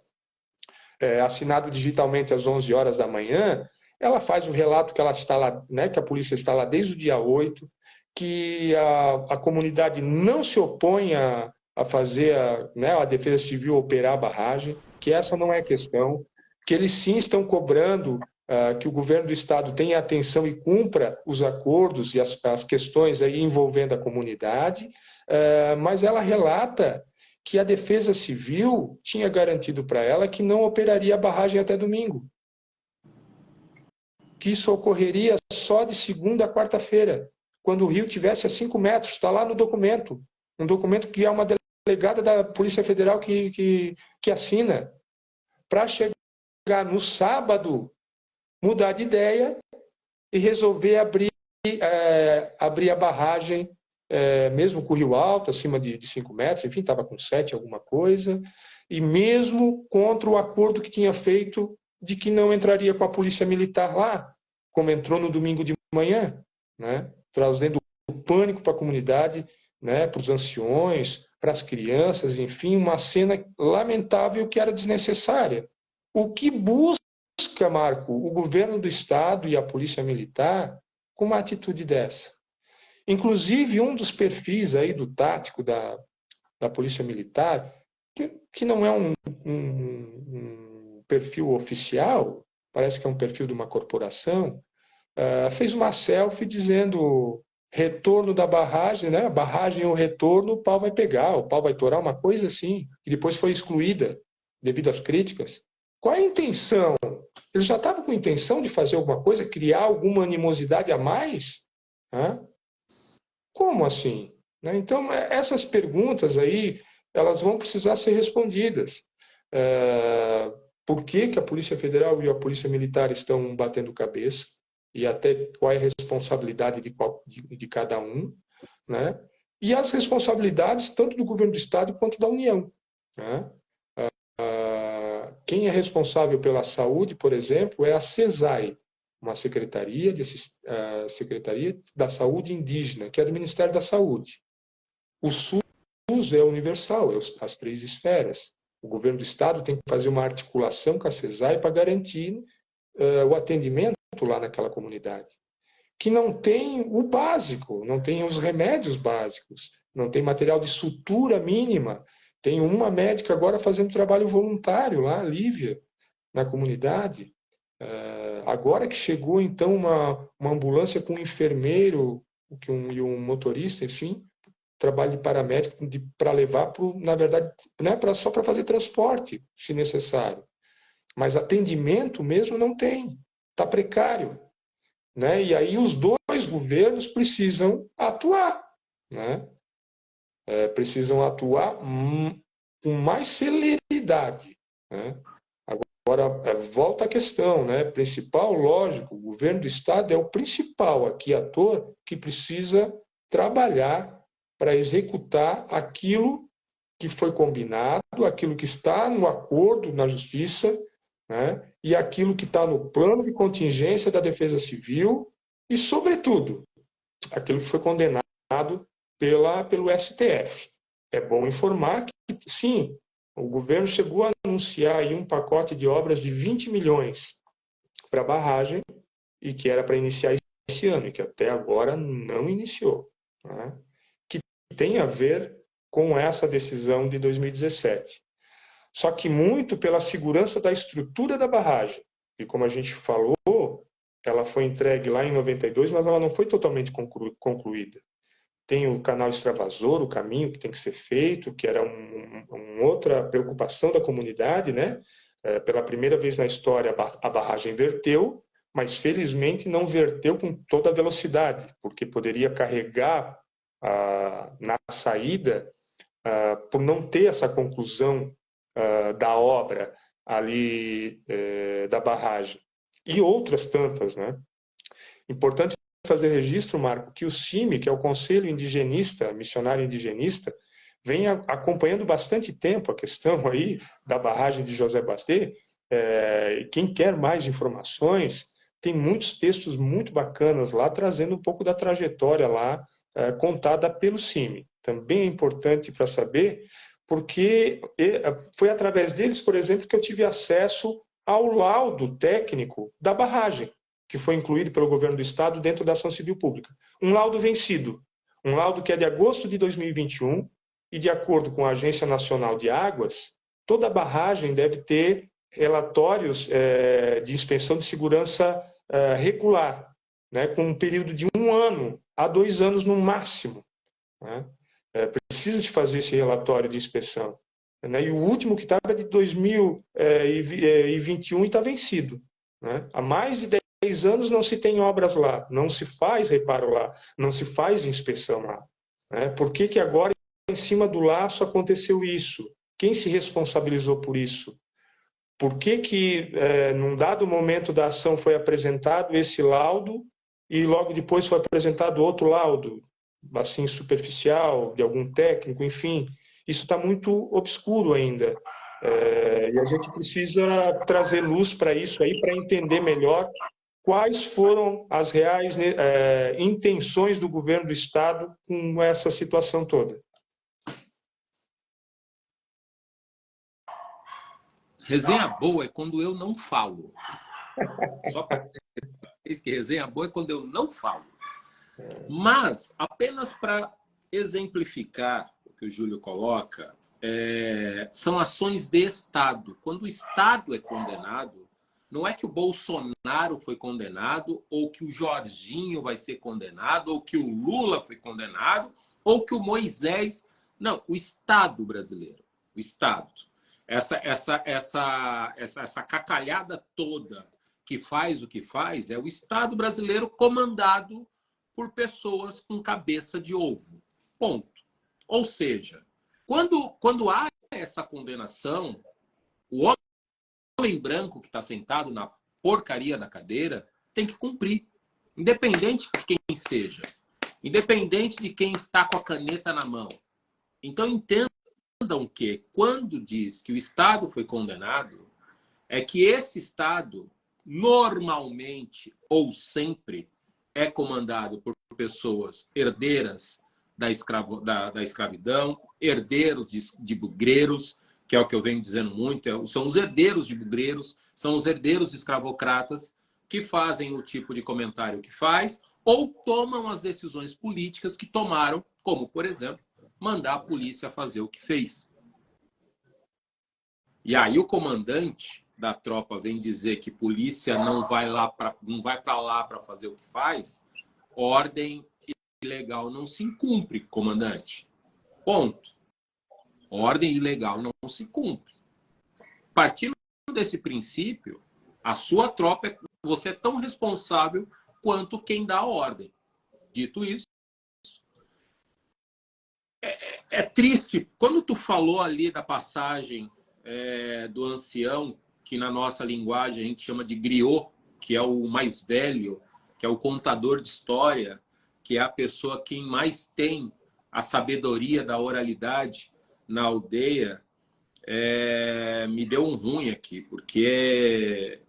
assinado digitalmente às 11 horas da manhã, ela faz o relato que ela está lá, né, que a polícia está lá desde o dia 8, que a comunidade não se opõe a fazer a defesa civil operar a barragem, que essa não é a questão, que eles sim estão cobrando que o governo do estado tenha atenção e cumpra os acordos e as questões aí envolvendo a comunidade, mas ela relata que a Defesa Civil tinha garantido para ela que não operaria a barragem até domingo. Que isso ocorreria só de segunda a quarta-feira, quando o rio tivesse a 5 metros. Está lá no documento. Um documento que é uma delegada da Polícia Federal que assina. Para chegar no sábado, mudar de ideia e resolver abrir a barragem, mesmo com o rio alto, acima de 5 metros, enfim, estava com 7, alguma coisa, e mesmo contra o acordo que tinha feito de que não entraria com a polícia militar lá, como entrou no domingo de manhã, né, trazendo pânico para a comunidade, né, para os anciões, para as crianças, enfim, uma cena lamentável que era desnecessária. O que busca, Marco, o governo do estado e a polícia militar com uma atitude dessa? Inclusive, um dos perfis aí do tático da polícia militar, que não é um perfil oficial, parece que é um perfil de uma corporação, fez uma selfie dizendo retorno da barragem, né? A barragem ou retorno, o pau vai pegar, o pau vai torar, uma coisa assim, que depois foi excluída devido às críticas. Qual é a intenção? Ele já estava com a intenção de fazer alguma coisa, criar alguma animosidade a mais? Como assim? Então, essas perguntas aí, elas vão precisar ser respondidas. Por que a Polícia Federal e a Polícia Militar estão batendo cabeça? E até qual é a responsabilidade de cada um, né? E as responsabilidades tanto do governo do Estado quanto da União, né? Quem é responsável pela saúde, por exemplo, é a CESAI, uma secretaria da Saúde Indígena, que é do Ministério da Saúde. O SUS é universal, é as 3 esferas. O governo do estado tem que fazer uma articulação com a CESAI para garantir o atendimento lá naquela comunidade, que não tem o básico, não tem os remédios básicos, não tem material de sutura mínima. Tem uma médica agora fazendo trabalho voluntário lá, Lívia, na comunidade. Agora que chegou, então, uma ambulância com um enfermeiro e um motorista, enfim, trabalho de paramédico para levar, na verdade, não é só para fazer transporte, se necessário. Mas atendimento mesmo não tem, está precário. Né? E aí os dois governos precisam atuar. Né? Precisam atuar com mais celeridade. Né? Agora, volta a questão, né? Principal, lógico, o governo do estado é o principal aqui ator que precisa trabalhar para executar aquilo que foi combinado, aquilo que está no acordo na justiça, né? E aquilo que está no plano de contingência da Defesa Civil e, sobretudo, aquilo que foi condenado pelo STF. É bom informar que, sim, o governo chegou a anunciar aí um pacote de obras de 20 milhões para a barragem e que era para iniciar esse ano, e que até agora não iniciou. Né? Que tem a ver com essa decisão de 2017. Só que muito pela segurança da estrutura da barragem. E como a gente falou, ela foi entregue lá em 92, mas ela não foi totalmente concluída. Tem o canal extravasor, o caminho que tem que ser feito, que era uma outra preocupação da comunidade, né? Pela primeira vez na história, a barragem verteu, mas felizmente não verteu com toda a velocidade, porque poderia carregar na saída, por não ter essa conclusão da obra ali da barragem. E outras tantas, né? Importante fazer registro, Marco, que o CIMI, que é o Conselho Indigenista, Missionário Indigenista, vem acompanhando bastante tempo a questão aí da barragem de José Bastet. Quem quer mais informações, tem muitos textos muito bacanas lá, trazendo um pouco da trajetória lá, contada pelo CIMI. Também é importante para saber, porque foi através deles, por exemplo, que eu tive acesso ao laudo técnico da barragem, que foi incluído pelo governo do estado dentro da ação civil pública. Um laudo vencido, um laudo que é de agosto de 2021, e de acordo com a Agência Nacional de Águas, toda barragem deve ter relatórios de inspeção de segurança regular, né, com um período de 1 ano a 2 anos no máximo. Né? Precisa de fazer esse relatório de inspeção. Né? E o último que estava é de 2021 e está vencido. Né? Há mais de 10 anos não se tem obras lá, não se faz reparo lá, não se faz inspeção lá. Né? Por que agora, em cima do laço, aconteceu isso? Quem se responsabilizou por isso? Por que num dado momento da ação foi apresentado esse laudo e logo depois foi apresentado outro laudo, assim, superficial, de algum técnico, enfim? Isso está muito obscuro ainda. E a gente precisa trazer luz para isso aí, para entender melhor quais foram as reais intenções do governo do estado com essa situação toda. Resenha boa é quando eu não falo. Só para dizer que resenha boa é quando eu não falo. Mas, apenas para exemplificar o que o Júlio coloca, são ações de Estado. Quando o Estado é condenado, não é que o Bolsonaro foi condenado, ou que o Jorginho vai ser condenado, ou que o Lula foi condenado, ou que o Moisés... Não, o Estado brasileiro. O Estado. Essa cacalhada toda que faz o que faz é o Estado brasileiro comandado por pessoas com cabeça de ovo. Ponto. Ou seja, quando há essa condenação, o homem branco que está sentado na porcaria da cadeira tem que cumprir, independente de quem seja, independente de quem está com a caneta na mão. Então, entendam que, quando diz que o Estado foi condenado, é que esse Estado, normalmente ou sempre, é comandado por pessoas herdeiras da escravidão, herdeiros de bugreiros, que é o que eu venho dizendo muito, são os herdeiros de bugreiros, são os herdeiros de escravocratas que fazem o tipo de comentário que faz ou tomam as decisões políticas que tomaram, como, por exemplo, mandar a polícia fazer o que fez. E aí o comandante da tropa vem dizer que polícia não vai para lá para fazer o que faz, ordem ilegal não se cumpre, comandante. Ponto. Ordem ilegal não se cumpre. Partindo desse princípio, a sua tropa, você é tão responsável quanto quem dá a ordem. Dito isso, é triste. Quando tu falou ali da passagem do ancião, que na nossa linguagem a gente chama de griot, que é o mais velho, que é o contador de história, que é a pessoa quem mais tem a sabedoria da oralidade na aldeia, me deu um ruim aqui, porque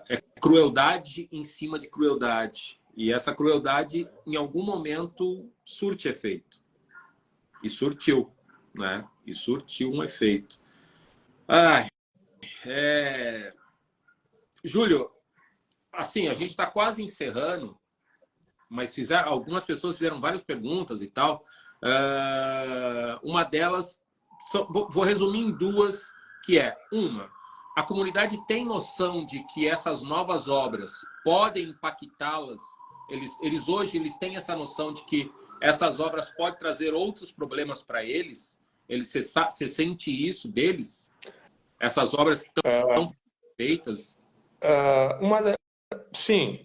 é crueldade em cima de crueldade. E essa crueldade, em algum momento, surte efeito. E surtiu, né? E surtiu um efeito. Ai, Júlio, assim, a gente está quase encerrando, mas algumas pessoas fizeram várias perguntas e tal. Uma delas, vou resumir em duas, que é, uma, a comunidade tem noção de que essas novas obras podem impactá-las? Eles hoje têm essa noção de que essas obras podem trazer outros problemas para eles? Você sente isso deles? Essas obras que estão feitas? Sim,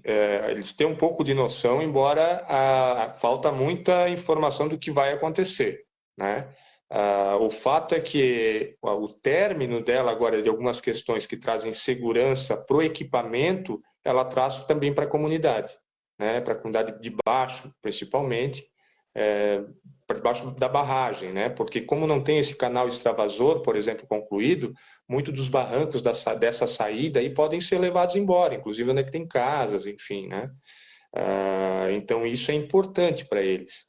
eles têm um pouco de noção, embora falta muita informação do que vai acontecer, né? O fato é que o término dela agora, de algumas questões que trazem segurança para o equipamento, ela traz também para a comunidade, né? Para a comunidade de baixo, principalmente, para debaixo da barragem, né? Porque como não tem esse canal extravasor, por exemplo, concluído, muitos dos barrancos dessa saída aí podem ser levados embora, inclusive onde é que tem casas, enfim, né? Então isso é importante para eles.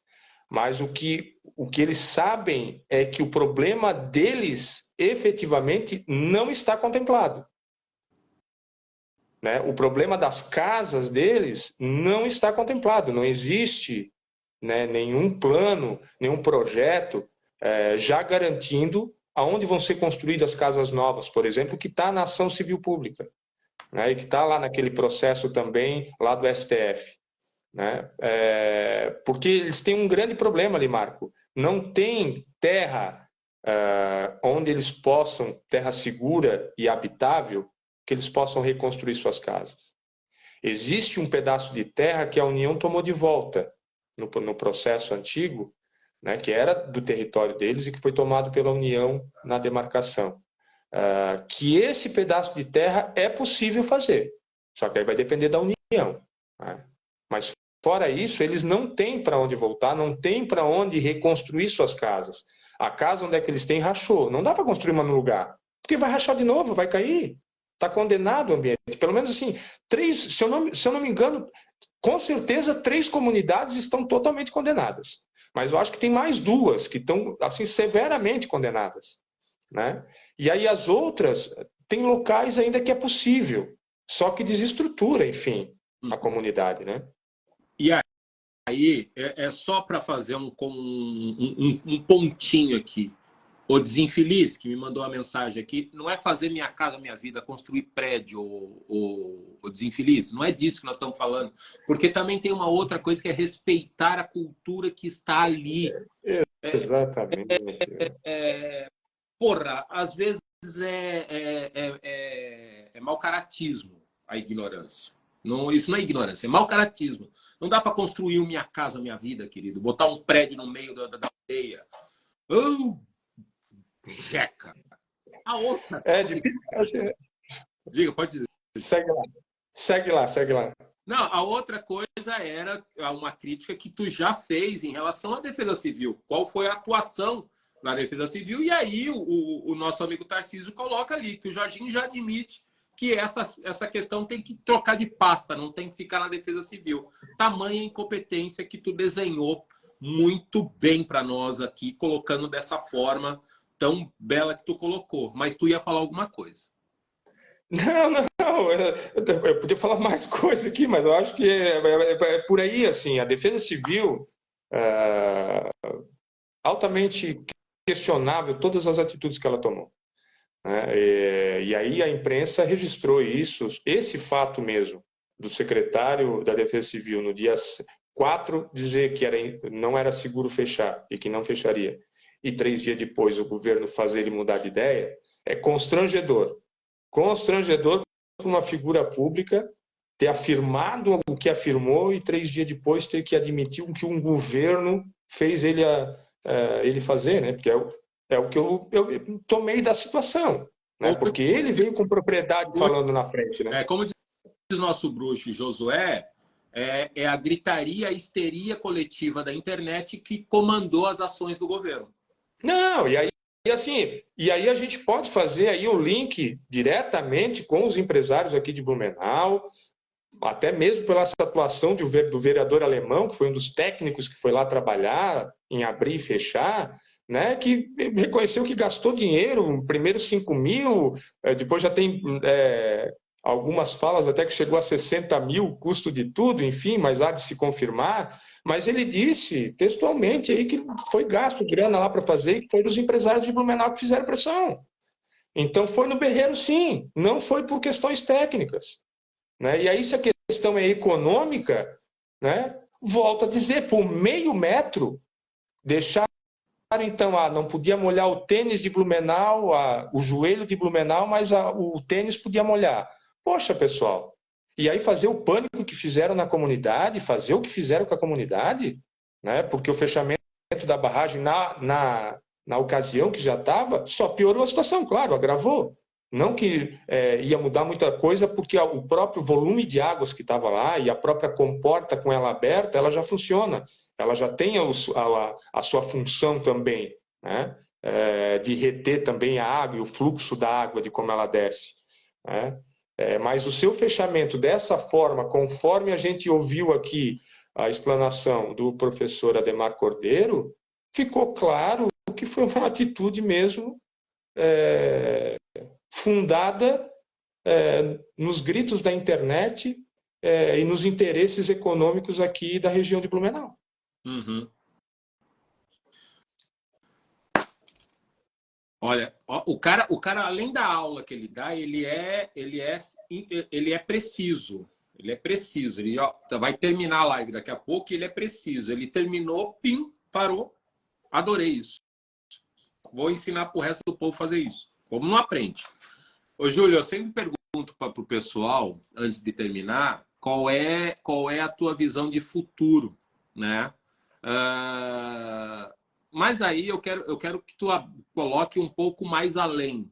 Mas o que eles sabem é que o problema deles efetivamente não está contemplado, né? O problema das casas deles não está contemplado, não existe, né, nenhum plano, nenhum projeto já garantindo aonde vão ser construídas casas novas, por exemplo, que está na ação civil pública, né, e que está lá naquele processo também lá do STF. Né? Porque eles têm um grande problema ali, Marco. Não tem terra onde eles possam, terra segura e habitável, que eles possam reconstruir suas casas. Existe um pedaço de terra que a União tomou de volta no processo antigo, né, que era do território deles e que foi tomado pela União na demarcação. Que esse pedaço de terra é possível fazer, só que aí vai depender da União. Né? Mas fora isso, eles não têm para onde voltar, não têm para onde reconstruir suas casas. A casa onde é que eles têm rachou. Não dá para construir uma no lugar, porque vai rachar de novo, vai cair. Está condenado o ambiente. Pelo menos assim, se eu não me engano, com certeza 3 comunidades estão totalmente condenadas. Mas eu acho que tem mais 2 que estão assim severamente condenadas, né? E aí as outras tem locais ainda que é possível, só que desestrutura, enfim, a comunidade, né? E aí é só para fazer um pontinho aqui. O Desinfeliz, que me mandou a mensagem aqui, não é fazer minha casa, minha vida, construir prédio, o Desinfeliz. Não é disso que nós estamos falando. Porque também tem uma outra coisa que é respeitar a cultura que está ali. Exatamente. Porra, às vezes é mau caratismo a ignorância. Não, isso não é ignorância, é mau caratismo. Não dá para construir minha casa, minha vida, querido. Botar um prédio no meio da aldeia. Jeca. A outra. Difícil. Diga, pode dizer. Segue lá. Não, a outra coisa era uma crítica que tu já fez em relação à Defesa Civil. Qual foi a atuação na Defesa Civil? E aí o nosso amigo Tarcísio coloca ali que o Jorginho já admite que essa questão tem que trocar de pasta, não tem que ficar na Defesa Civil. Tamanha incompetência que tu desenhou muito bem para nós aqui, colocando dessa forma tão bela que tu colocou, mas tu ia falar alguma coisa. Não, eu podia falar mais coisa aqui, mas eu acho que é por aí, assim, a Defesa Civil, é, altamente questionável todas as atitudes que ela tomou, né? E aí a imprensa registrou isso, esse fato mesmo, do secretário da Defesa Civil no dia 4 dizer que não era seguro fechar e que não fecharia, e 3 dias depois o governo fazer ele mudar de ideia, é constrangedor. Constrangedor para uma figura pública ter afirmado o que afirmou e 3 dias depois ter que admitir o que um governo fez ele fazer, né? Porque é o que eu tomei da situação, né? Porque ele veio com propriedade falando na frente, né? Como diz nosso bruxo Josué, é a gritaria, a histeria coletiva da internet que comandou as ações do governo. Não, e aí a gente pode fazer aí o link diretamente com os empresários aqui de Blumenau, até mesmo pela atuação do vereador alemão, que foi um dos técnicos que foi lá trabalhar em abrir e fechar, né, que reconheceu que gastou dinheiro, primeiro 5 mil, depois já tem algumas falas até que chegou a 60 mil o custo de tudo, enfim, mas há de se confirmar. Mas ele disse textualmente aí que foi gasto grana lá para fazer e que foi dos empresários de Blumenau que fizeram pressão. Então foi no berreiro, sim, não foi por questões técnicas, né? E aí, se a questão é econômica, né, volto a dizer, por meio metro, deixar então, não podia molhar o tênis de Blumenau, o joelho de Blumenau, mas o tênis podia molhar. Poxa, pessoal, e aí fazer o pânico que fizeram na comunidade, fazer o que fizeram com a comunidade, né? Porque o fechamento da barragem na ocasião que já estava, só piorou a situação, claro, agravou. Não que ia mudar muita coisa, porque o próprio volume de águas que estava lá e a própria comporta com ela aberta, ela já funciona. Ela já tem a sua função também, né? De reter também a água e o fluxo da água, de como ela desce, né? Mas o seu fechamento dessa forma, conforme a gente ouviu aqui a explanação do professor Ademar Cordeiro, ficou claro que foi uma atitude mesmo fundada nos gritos da internet e nos interesses econômicos aqui da região de Blumenau. Uhum. Olha, o cara, além da aula que ele dá, ele é preciso. Ele é preciso. Ele vai terminar a live daqui a pouco e ele é preciso. Ele terminou, pim, parou. Adorei isso. Vou ensinar para o resto do povo fazer isso. Como não aprende? Ô, Júlio, eu sempre pergunto para o pessoal, antes de terminar, qual é a tua visão de futuro, né? Mas aí eu quero que tu coloque um pouco mais além,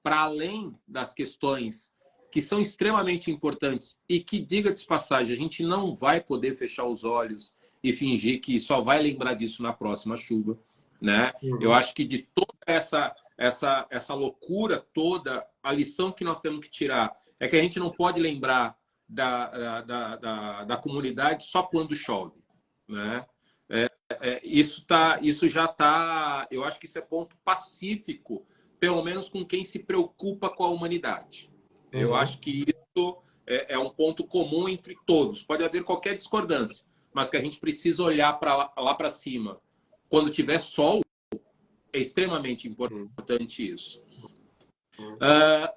para além das questões que são extremamente importantes e que, diga de passagem, a gente não vai poder fechar os olhos e fingir que só vai lembrar disso na próxima chuva, né? Uhum. Eu acho que de toda essa loucura toda, a lição que nós temos que tirar é que a gente não pode lembrar da comunidade só quando chove, né? Isso já está. Eu acho que isso é ponto pacífico, pelo menos com quem se preocupa com a humanidade. Uhum. Eu acho que isso é um ponto comum entre todos. Pode haver qualquer discordância, mas que a gente precisa olhar lá para cima. Quando tiver sol, é extremamente importante isso.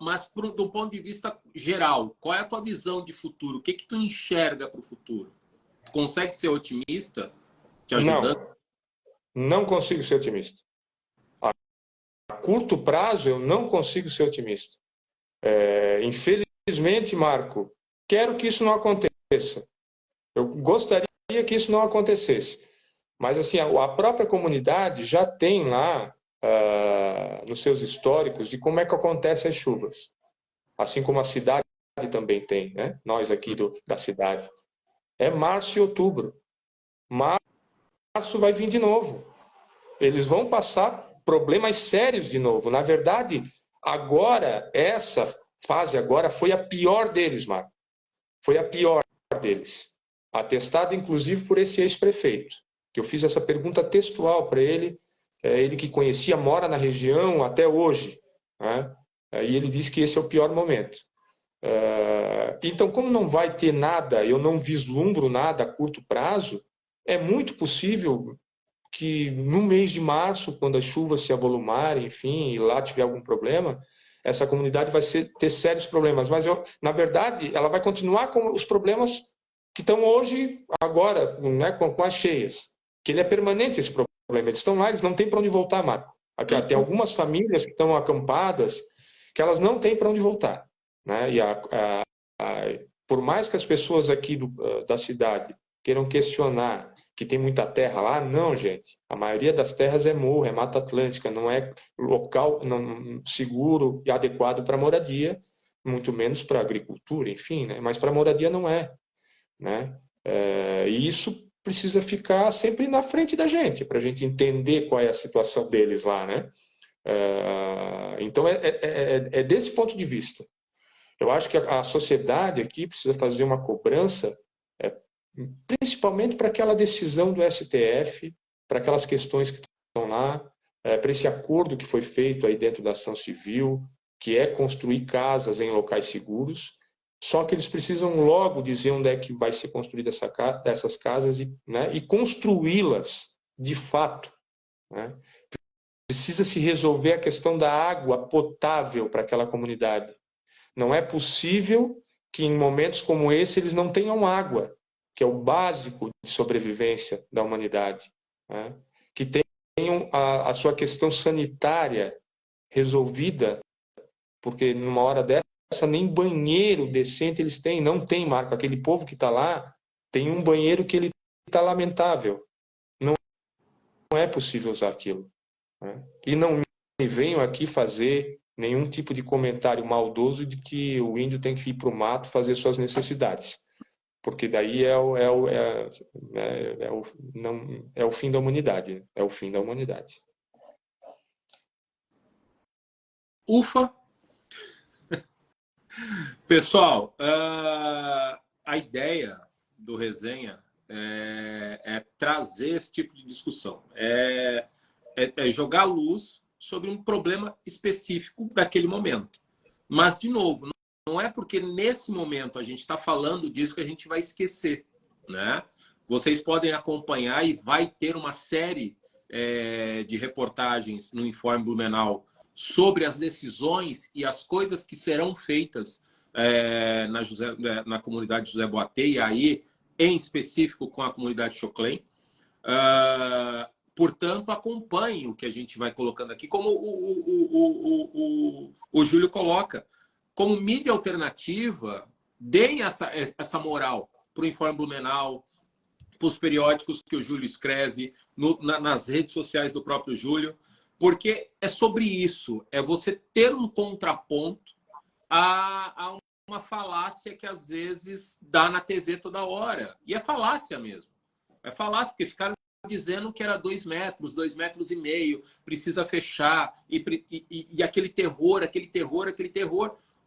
Mas, do ponto de vista geral, qual é a tua visão de futuro? O que tu enxerga para o futuro? Tu consegue ser otimista? Te ajudando? Não consigo ser otimista. A curto prazo, eu não consigo ser otimista. Infelizmente, Marco, quero que isso não aconteça. Eu gostaria que isso não acontecesse. Mas, assim, a própria comunidade já tem lá, nos seus históricos, de como é que acontecem as chuvas. Assim como a cidade também tem, né? Nós aqui da cidade. É março e outubro. Março vai vir de novo. Eles vão passar problemas sérios de novo. Na verdade, agora, essa fase agora foi a pior deles, Marco. Foi a pior deles. Atestada, inclusive, por esse ex-prefeito. Que eu fiz essa pergunta textual para ele, ele que conhecia, mora na região até hoje, né? E ele disse que esse é o pior momento. Então, como não vai ter nada, eu não vislumbro nada a curto prazo, é muito possível que no mês de março, quando as chuvas se avolumarem, enfim, e lá tiver algum problema, essa comunidade vai ter sérios problemas. Mas, na verdade, ela vai continuar com os problemas que estão hoje, agora, né, com as cheias. Que ele é permanente, esse problema. Eles estão lá, eles não têm para onde voltar, Marco. Aqui, ó, tem algumas famílias que estão acampadas que elas não têm para onde voltar. Né? E por mais que as pessoas aqui da cidade queiram questionar que tem muita terra lá, não, gente. A maioria das terras é morro, é Mata Atlântica, não é local seguro e adequado para moradia, muito menos para agricultura, enfim, né? Mas para moradia não é. Né? E isso precisa ficar sempre na frente da gente, para a gente entender qual é a situação deles lá. Né? Então, é desse ponto de vista. Eu acho que a sociedade aqui precisa fazer uma cobrança, principalmente para aquela decisão do STF, para aquelas questões que estão lá, para esse acordo que foi feito aí dentro da ação civil, que é construir casas em locais seguros, só que eles precisam logo dizer onde é que vai ser construída essas casas e construí-las de fato. Né? Precisa se resolver a questão da água potável para aquela comunidade. Não é possível que em momentos como esse eles não tenham água, que é o básico de sobrevivência da humanidade. Né? Que tenham a sua questão sanitária resolvida, porque numa hora dessa nem banheiro decente eles têm, não tem, Marco. Aquele povo que está lá tem um banheiro que ele está lamentável. Não é possível usar aquilo. Né? E não me venham aqui fazer nenhum tipo de comentário maldoso de que o índio tem que ir para o mato fazer suas necessidades. Porque daí é o fim da humanidade. É o fim da humanidade. Ufa! Pessoal, a ideia do Resenha é trazer esse tipo de discussão. É jogar luz sobre um problema específico daquele momento. Mas, de novo, não é porque nesse momento a gente está falando disso que a gente vai esquecer. Né? Vocês podem acompanhar e vai ter uma série de reportagens no Informe Blumenau sobre as decisões e as coisas que serão feitas na comunidade José Boatê, e aí, em específico, com a comunidade Choclen. Portanto, acompanhe o que a gente vai colocando aqui, como o Júlio coloca. Como mídia alternativa, deem essa moral para o Informe Blumenau, para os periódicos que o Júlio escreve, nas redes sociais do próprio Júlio, porque é sobre isso, é você ter um contraponto a uma falácia que às vezes dá na TV toda hora. E é falácia mesmo. É falácia, porque ficaram dizendo que era 2 metros, 2,5 metros, precisa fechar, e aquele terror.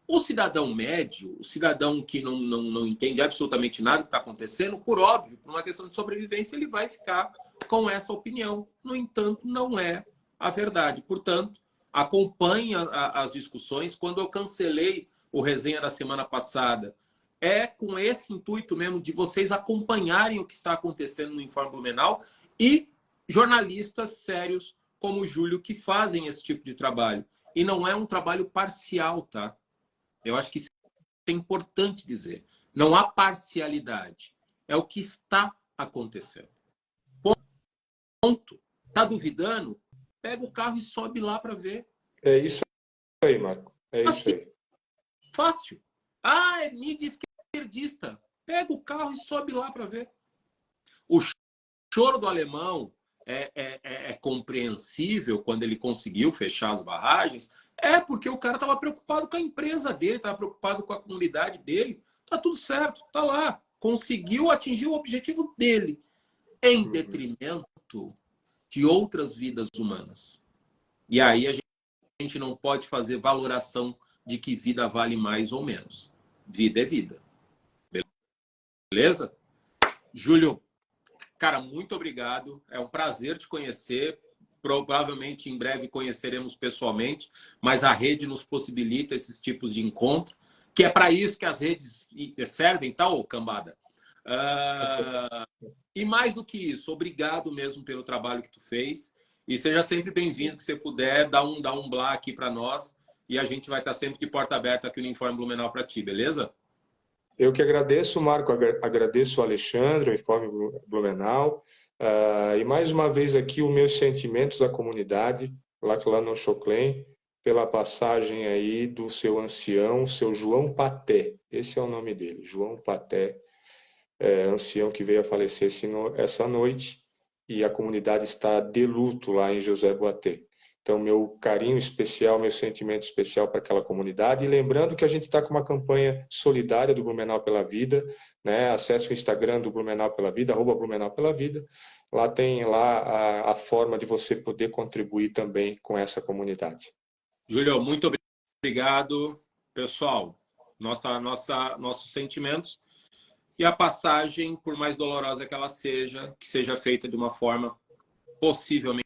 O cidadão médio, o cidadão que não entende absolutamente nada do que está acontecendo, por óbvio, por uma questão de sobrevivência, ele vai ficar com essa opinião. No entanto, não é a verdade. Portanto, acompanhe as discussões. Quando eu cancelei o Resenha da semana passada, é com esse intuito mesmo de vocês acompanharem o que está acontecendo no Informe Blumenau e jornalistas sérios como o Júlio que fazem esse tipo de trabalho. E não é um trabalho parcial, tá? Eu acho que isso é importante dizer. Não há parcialidade. É o que está acontecendo. Ponto. Tá duvidando? Pega o carro e sobe lá para ver. É isso aí, Marco. É isso aí. Fácil. É mídia esquerdista. Pega o carro e sobe lá para ver. O choro do alemão é compreensível quando ele conseguiu fechar as barragens. Porque o cara estava preocupado com a empresa dele, estava preocupado com a comunidade dele. Tá tudo certo, tá lá. Conseguiu atingir o objetivo dele, em detrimento de outras vidas humanas. E aí a gente não pode fazer valoração de que vida vale mais ou menos. Vida é vida. Beleza? Júlio, cara, muito obrigado. É um prazer te conhecer. provavelmente em breve conheceremos pessoalmente, mas a rede nos possibilita esses tipos de encontro, que é para isso que as redes servem, tá, ô cambada? E mais do que isso, obrigado mesmo pelo trabalho que tu fez. E seja sempre bem-vindo, que você puder, dar um blá aqui para nós. E a gente vai estar sempre de porta aberta aqui no Informe Blumenau para ti, beleza? Eu que agradeço, Marco, agradeço o Alexandre, o Informe Blumenau, e mais uma vez aqui os meus sentimentos à comunidade, lá no Choclen, pela passagem aí do seu ancião, seu João Paté, esse é o nome dele, João Paté, ancião que veio a falecer essa noite, e a comunidade está de luto lá em José Boatê. Então, meu carinho especial, meu sentimento especial para aquela comunidade. E lembrando que a gente está com uma campanha solidária do Blumenau pela Vida, né? Acesse o Instagram do Blumenau pela Vida, @Blumenau pela Vida. Lá tem a forma de você poder contribuir também com essa comunidade. Júlio, muito obrigado. Pessoal, nossos sentimentos. E a passagem, por mais dolorosa que ela seja, que seja feita de uma forma possivelmente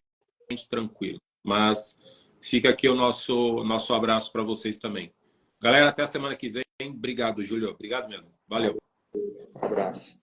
tranquila. Mas fica aqui o nosso abraço para vocês também. Galera, até a semana que vem. Obrigado, Júlio. Obrigado mesmo. Valeu. Um abraço.